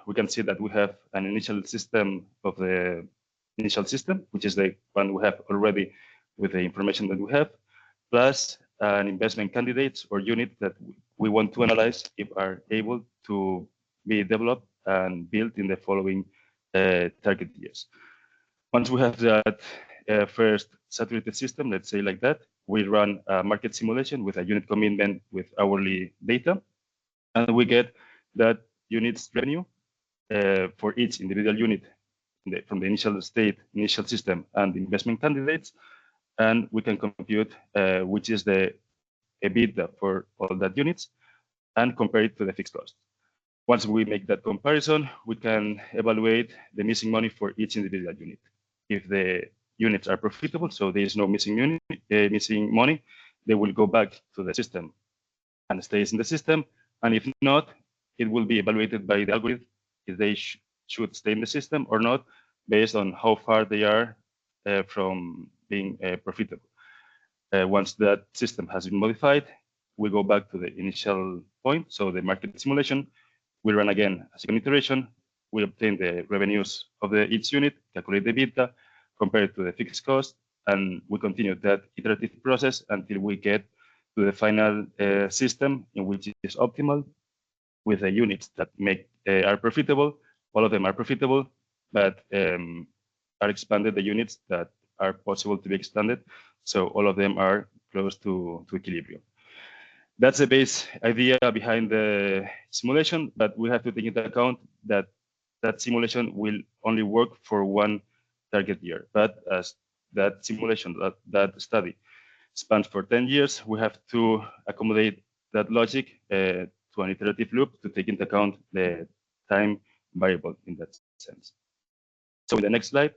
we can see that we have an initial system of the initial system, which is the one we have already with the information that we have, plus an investment candidates or unit that we want to analyze if are able to be developed and built in the following target years. Once we have that first saturated system, let's say like that, we run a market simulation with a unit commitment with hourly data, and we get that unit's revenue for each individual unit from the initial state, initial system, and the investment candidates, and we can compute which is the EBITDA for all that units and compare it to the fixed cost. Once we make that comparison, we can evaluate the missing money for each individual unit. If the units are profitable, so there is no missing money, they will go back to the system and stays in the system. And if not, it will be evaluated by the algorithm if they should stay in the system or not, based on how far they are from being profitable. Once that system has been modified, we go back to the initial point, so the market simulation. We run again a second iteration. We obtain the revenues of each unit, calculate the EBITDA, compare it to the fixed cost, and we continue that iterative process until we get to the final system in which it is optimal with the units that are profitable. All of them are profitable, but are expanded the units that are possible to be expanded. So all of them are close to equilibrium. That's the base idea behind the simulation, but we have to take into account that that simulation will only work for one target year. But as that simulation, that study spans for 10 years, we have to accommodate that logic to an iterative loop to take into account the time variable in that sense. So in the next slide,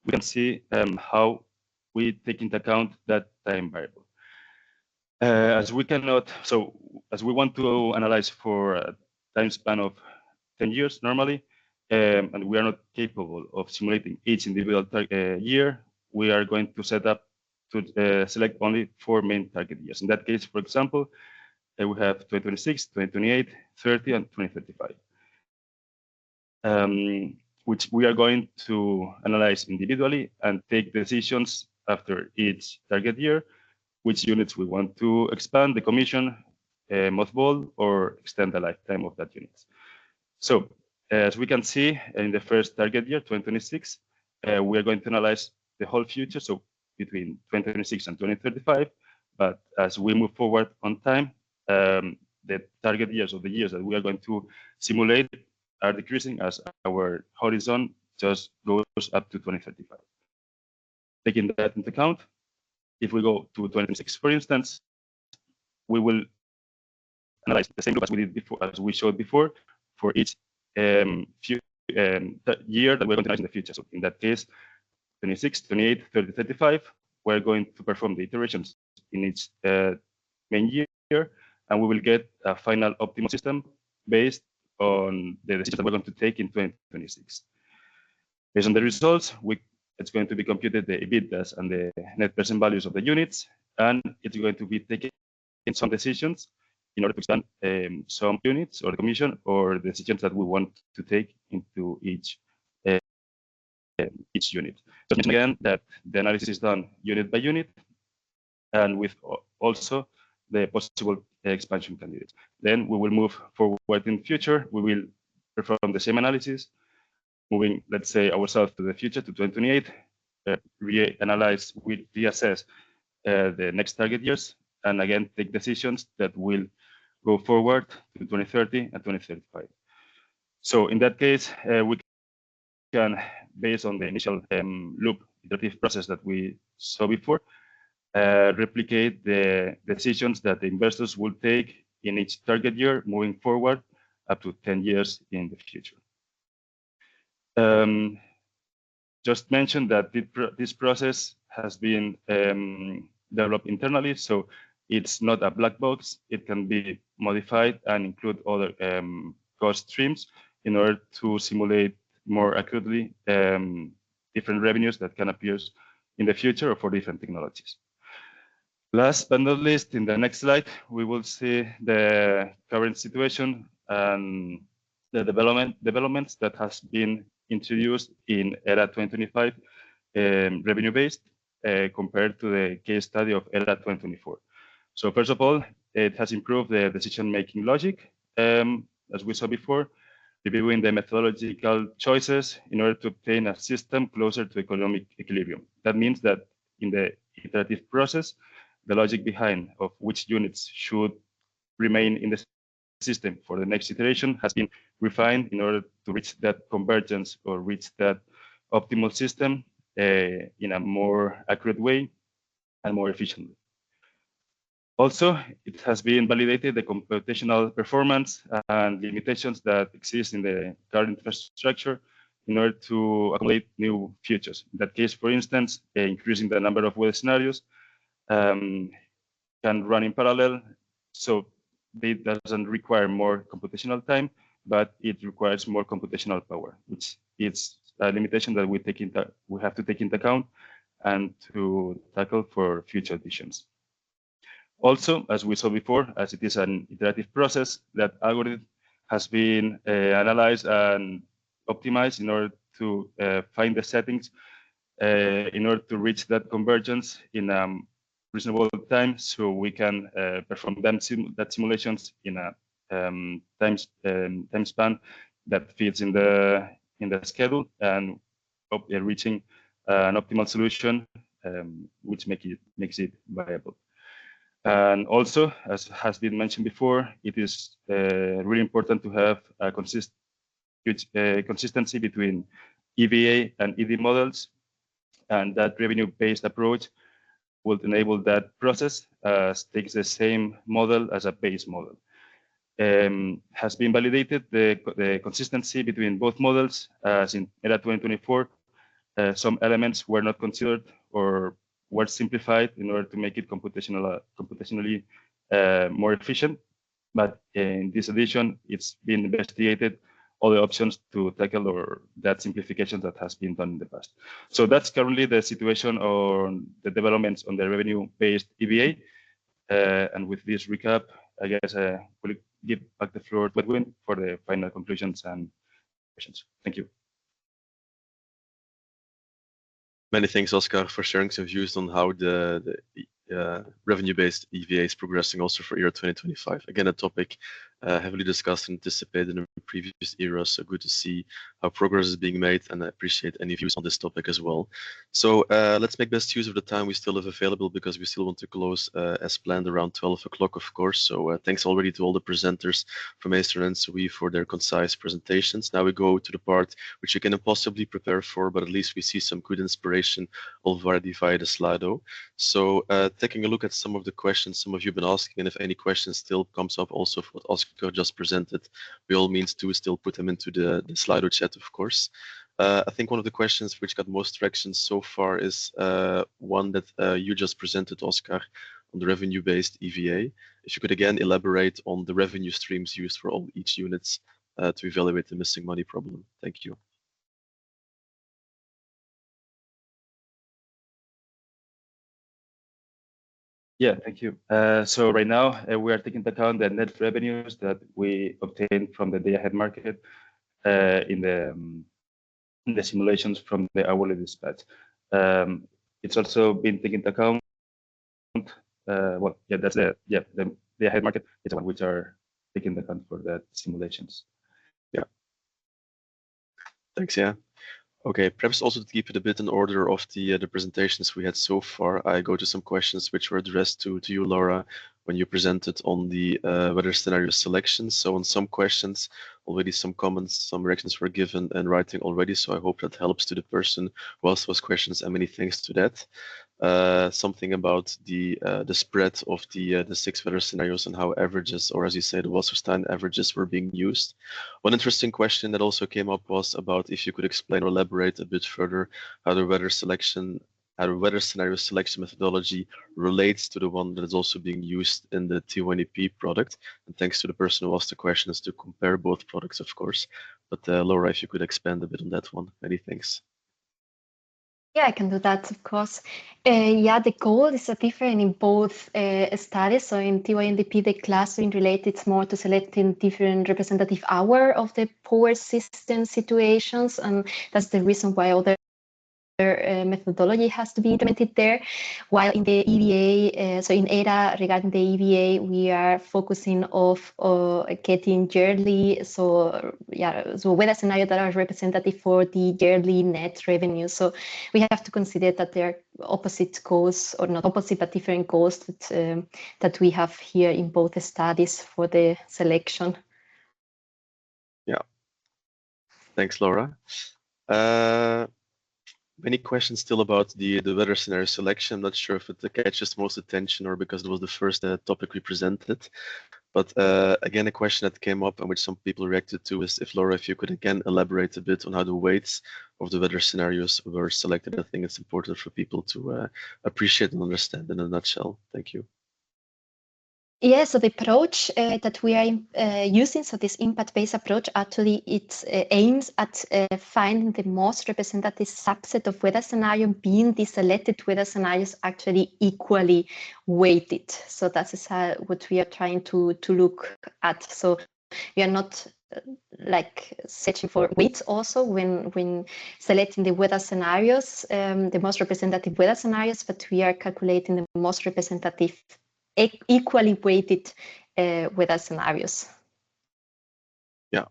we can see how we take into account that time variable. As we want to analyze for a time span of 10 years normally, and we are not capable of simulating each individual year, we are going to set up to select only 4 main target years. In that case, for example, we have 2026, 2028, 30, and 2035, which we are going to analyze individually and take decisions after each target year, which units we want to expand, decommission, mothball, or extend the lifetime of that unit. So as we can see in the first target year, 2026, we are going to analyze the whole future, so between 2026 and 2035. But as we move forward on time, the target years, or the years that we are going to simulate, are decreasing as our horizon just goes up to 2035. Taking that into account, if we go to 2026, for instance, we will analyze the same loop as we did before, as we showed before, for each year that we're going to analyze in the future. So in that case, 26, 28, 30, 35, we're going to perform the iterations in each main year, and we will get a final optimal system based on the decisions that we're going to take in 2026. Based on the results, it's going to be computed the EBITDAs and the net present values of the units, and it's going to be taking some decisions in order to expand some units or the commission or the decisions that we want to take into each unit. So mention again that the analysis is done unit by unit, and with also the possible expansion candidates. Then we will move forward in the future. We will perform the same analysis, moving, let's say, ourselves to the future, to 2028, reanalyze, we reassess the next target years, and again, take decisions that will go forward to 2030 and 2035. So in that case, we can, based on the initial loop iterative process that we saw before, replicate the decisions that the investors will take in each target year moving forward up to 10 years in the future. Just mention that this process has been developed internally, so it's not a black box. It can be modified and include other cost streams in order to simulate more accurately different revenues that can appear in the future or for different technologies. Last but not least, in the next slide, we will see the current situation and the developments that has been introduced in ERAA 2025 revenue-based compared to the case study of ERAA 2024. So first of all, it has improved the decision-making logic, as we saw before. reviewing the methodological choices in order to obtain a system closer to economic equilibrium. That means that in the iterative process, the logic behind of which units should remain in the system for the next iteration has been refined in order to reach that convergence or reach that optimal system in a more accurate way and more efficiently. Also, it has been validated the computational performance and limitations that exist in the current infrastructure in order to accommodate new features. In that case, for instance, increasing the number of weather scenarios can run in parallel, so it doesn't require more computational time, but it requires more computational power, which is a limitation that we have to take into account and to tackle for future editions. Also, as we saw before, as it is an iterative process, that algorithm has been analyzed and optimized in order to find the settings in order to reach that convergence in a reasonable time, so we can perform that simulations in a time span that fits in the schedule and reaching an optimal solution, which makes it viable. And also, as has been mentioned before, it is really important to have a consistency between EVA and ED models, and that revenue-based approach will enable that process as takes the same model as a base model. Has been validated the consistency between both models, as in ERAA 2024, some elements were not considered or were simplified in order to make it computationally more efficient. But in this edition, it's been investigated all the options to tackle or that simplification that has been done in the past. So that's currently the situation on the developments on the revenue-based EVA. And with this recap, I guess we'll give back the floor to Edwin for the final conclusions and questions. Thank you. Many thanks, Oscar, for sharing some views on how the revenue-based EVA is progressing also for ERAA 2025. Again, a topic heavily discussed and anticipated in previous eras, so good to see how progress is being made, and I appreciate any views on this topic as well. So let's make best use of the time we still have available, because we still want to close as planned around 12 o'clock, of course. So thanks already to all the presenters from ENTSO-E and ENTSO-E for their concise presentations. Now we go to the part which you can impossibly prepare for, but at least we see some good inspiration already via the Slido. So taking a look at some of the questions some of you have been asking, and if any questions still comes up also for what Oscar just presented, by all means do still put them into the Slido chat, of course. I think one of the questions which got most traction so far is one that you just presented, Oscar, on the revenue-based EVA. If you could again elaborate on the revenue streams used for all each units to evaluate the missing money problem. Thank you. Yeah, thank you. So right now we are taking into account the net revenues that we obtained from the day-ahead market in the simulations from the hourly dispatch. It's also been taken into account. Well, yeah, that's the day-ahead market is the one which are taken into account for that simulations. Yeah. Thanks. Yeah. Okay, perhaps also to keep it a bit in order of the presentations we had so far, I go to some questions which were addressed to you, Laura, when you presented on the weather scenario selection. So on some questions, already some comments, some reactions were given in writing already. So I hope that helps to the person who asked those questions, and many thanks to that. Something about the spread of the 6 weather scenarios and how averages, or as you say, the Wasserstein averages were being used. One interesting question that also came up was about if you could explain or elaborate a bit further how the weather scenario selection methodology relates to the one that is also being used in the T1EP product. And thanks to the person who asked the questions to compare both products, of course. But Laura, if you could expand a bit on that one. Many thanks. Yeah, I can do that, of course. Yeah, the goal is different in both studies. So in TYNDP, the clustering related more to selecting different representative hour of the power system situations. And that's the reason why other methodology has to be implemented there, while in the EVA, so in ERAA, regarding the EVA, we are focusing of getting yearly, so weather scenarios that are representative for the yearly net revenue. So we have to consider that there are opposite goals, or not opposite, but different goals that we have here in both studies for the selection. Yeah. Thanks, Laura. Many questions still about the weather scenario selection. I'm not sure if it catches most attention or because it was the first topic we presented. But again, a question that came up and which some people reacted to is if, Laura, if you could again elaborate a bit on how the weights of the weather scenarios were selected. I think it's important for people to appreciate and understand in a nutshell. Thank you. Yeah, so the approach that we are using, so this impact-based approach, actually it aims at finding the most representative subset of weather scenario, being the selected weather scenarios actually equally weighted. So that is what we are trying to look at. So we are not like searching for weights also when selecting the weather scenarios, the most representative weather scenarios, but we are calculating the most representative equally weighted weather scenarios. Yeah,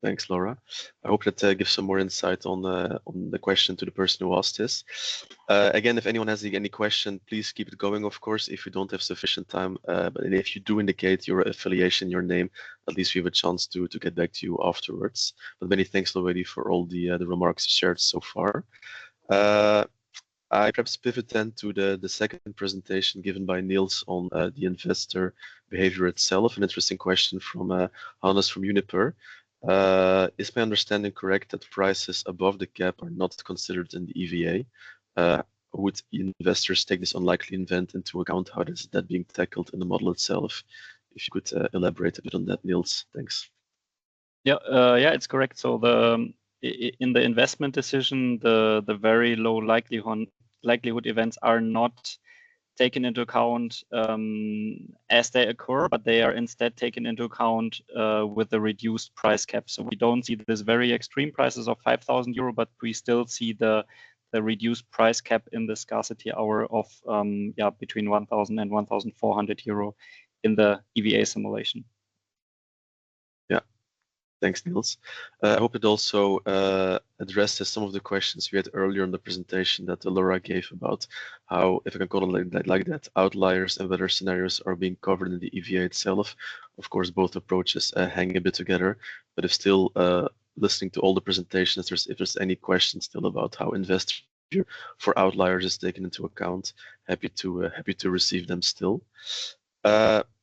thanks, Laura. I hope that gives some more insight on the question to the person who asked this. Again, if anyone has any question, please keep it going, of course, if you don't have sufficient time. But if you do indicate your affiliation, your name, at least we have a chance to get back to you afterwards. But many thanks already for all the remarks shared so far. I perhaps pivot then to the second presentation given by Niels on the investor behavior itself. An interesting question from Hannes from Uniper. Is my understanding correct that prices above the cap are not considered in the EVA? Would investors take this unlikely event into account? How is that being tackled in the model itself? If you could elaborate a bit on that, Niels. Thanks. Yeah, it's correct. So in the investment decision, the very low likelihood events are not taken into account as they occur, but they are instead taken into account with the reduced price cap. So we don't see this very extreme prices of 5,000 euro, but we still see the reduced price cap in the scarcity hour of between 1,000 and 1,400 euro in the EVA simulation. Thanks, Niels. I hope it also addresses some of the questions we had earlier in the presentation that Laura gave about how, if I can call it like that, outliers and weather scenarios are being covered in the EVA itself. Of course, both approaches hang a bit together, but if still listening to all the presentations, if there's any questions still about how investor for outliers is taken into account, happy to receive them still.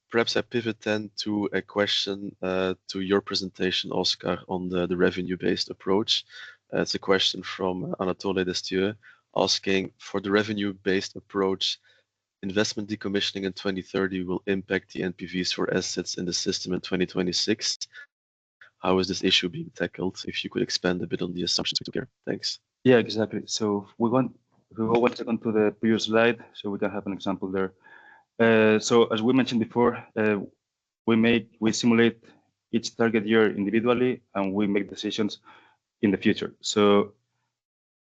Perhaps I pivot then to a question to your presentation, Oscar, on the revenue-based approach. It's a question from Anatole Destieux asking, for the revenue-based approach, investment decommissioning in 2030 will impact the NPVs for assets in the system in 2026. How is this issue being tackled? If you could expand a bit on the assumptions here. Thanks. Yeah, exactly. So we go 1 second to the previous slide so we can have an example there. So as we mentioned before, we simulate each target year individually, and we make decisions in the future. So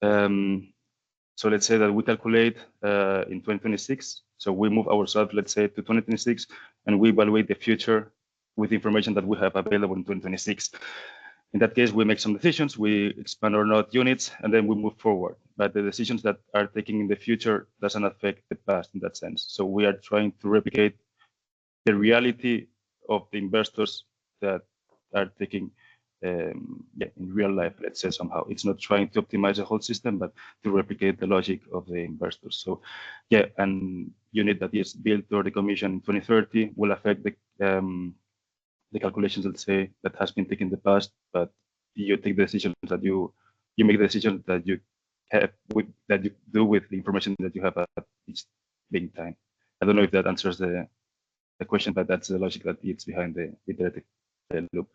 let's say that we calculate in 2026. So we move ourselves, let's say, to 2026, and we evaluate the future with information that we have available in 2026. In that case, we make some decisions, we expand or not units, and then we move forward. But the decisions that are taken in the future doesn't affect the past in that sense. So we are trying to replicate the reality of the investors that are taking in real life, let's say somehow. It's not trying to optimize the whole system, but to replicate the logic of the investors. So and unit that is built or decommissioned in 2030 will affect the calculations, let's say, that has been taken in the past, but you take the decisions that you make the decisions that you have that you do with the information that you have at each being time. I don't know if that answers the question, but that's the logic that is behind the iterative loop.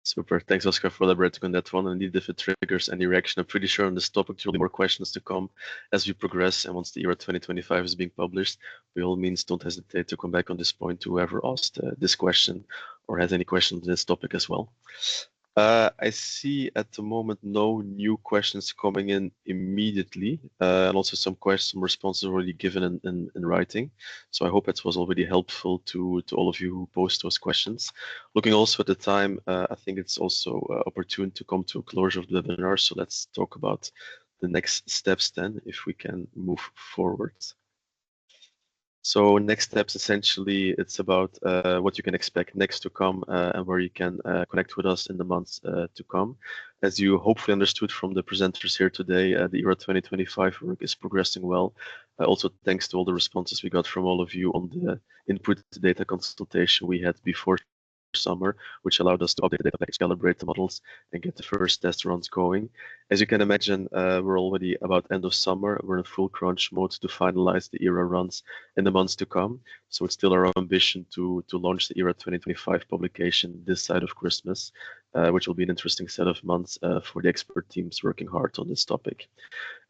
Super. Thanks, Oscar, for elaborating on that one. Indeed, if it triggers any reaction, I'm pretty sure on this topic there will be more questions to come as we progress. And once the ERA 2025 is being published, by all means, don't hesitate to come back on this point to whoever asked this question or has any questions on this topic as well. I see at the moment no new questions coming in immediately, and also some responses already given in writing. So I hope it was already helpful to all of you who post those questions. Looking also at the time, I think it's also opportune to come to a closure of the webinar. So let's talk about the next steps then, if we can move forward. So next steps, essentially, it's about what you can expect next to come and where you can connect with us in the months to come. As you hopefully understood from the presenters here today, the ERA 2025 work is progressing well. Also, thanks to all the responses we got from all of you on the input data consultation we had before summer, which allowed us to update the data package, calibrate the models, and get the first test runs going. As you can imagine, we're already about end of summer. We're in full crunch mode to finalize the ERA runs in the months to come. So it's still our ambition to launch the ERA 2025 publication this side of Christmas, which will be an interesting set of months for the expert teams working hard on this topic.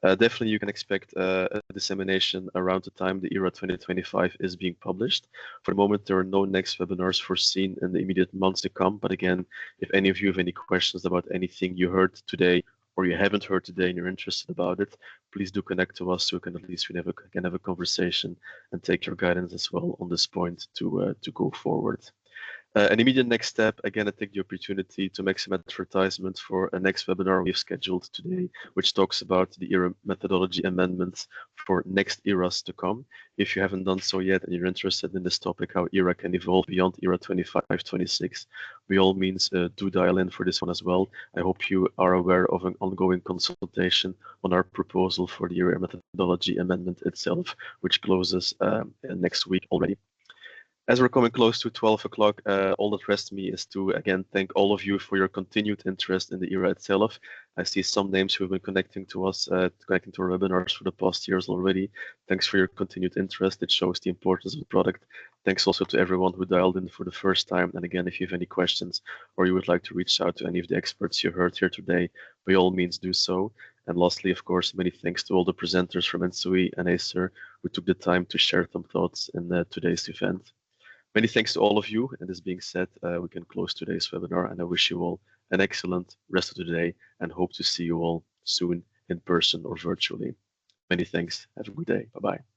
Definitely, you can expect a dissemination around the time the ERA 2025 is being published. For the moment, there are no next webinars foreseen in the immediate months to come. But again, if any of you have any questions about anything you heard today or you haven't heard today and you're interested about it, please do connect to us so we can at least can have a conversation and take your guidance as well on this point to go forward. An immediate next step, again, I take the opportunity to make some advertisement for a next webinar we've scheduled today, which talks about the ERA methodology amendments for next eras to come. If you haven't done so yet and you're interested in this topic, how ERA can evolve beyond ERA 25-26, by all means, do dial in for this one as well. I hope you are aware of an ongoing consultation on our proposal for the ERA methodology amendment itself, which closes next week already. As we're coming close to 12 o'clock, all that rests me is to again thank all of you for your continued interest in the ERA itself. I see some names who have been connecting to us, connecting to our webinars for the past years already. Thanks for your continued interest. It shows the importance of the product. Thanks also to everyone who dialed in for the first time. And again, if you have any questions or you would like to reach out to any of the experts you heard here today, by all means do so. And lastly, of course, many thanks to all the presenters from ENTSO-E and Acer who took the time to share some thoughts in today's event. Many thanks to all of you. And this being said, we can close today's webinar, and I wish you all an excellent rest of the day and hope to see you all soon in person or virtually. Many thanks. Have a good day. Bye-bye.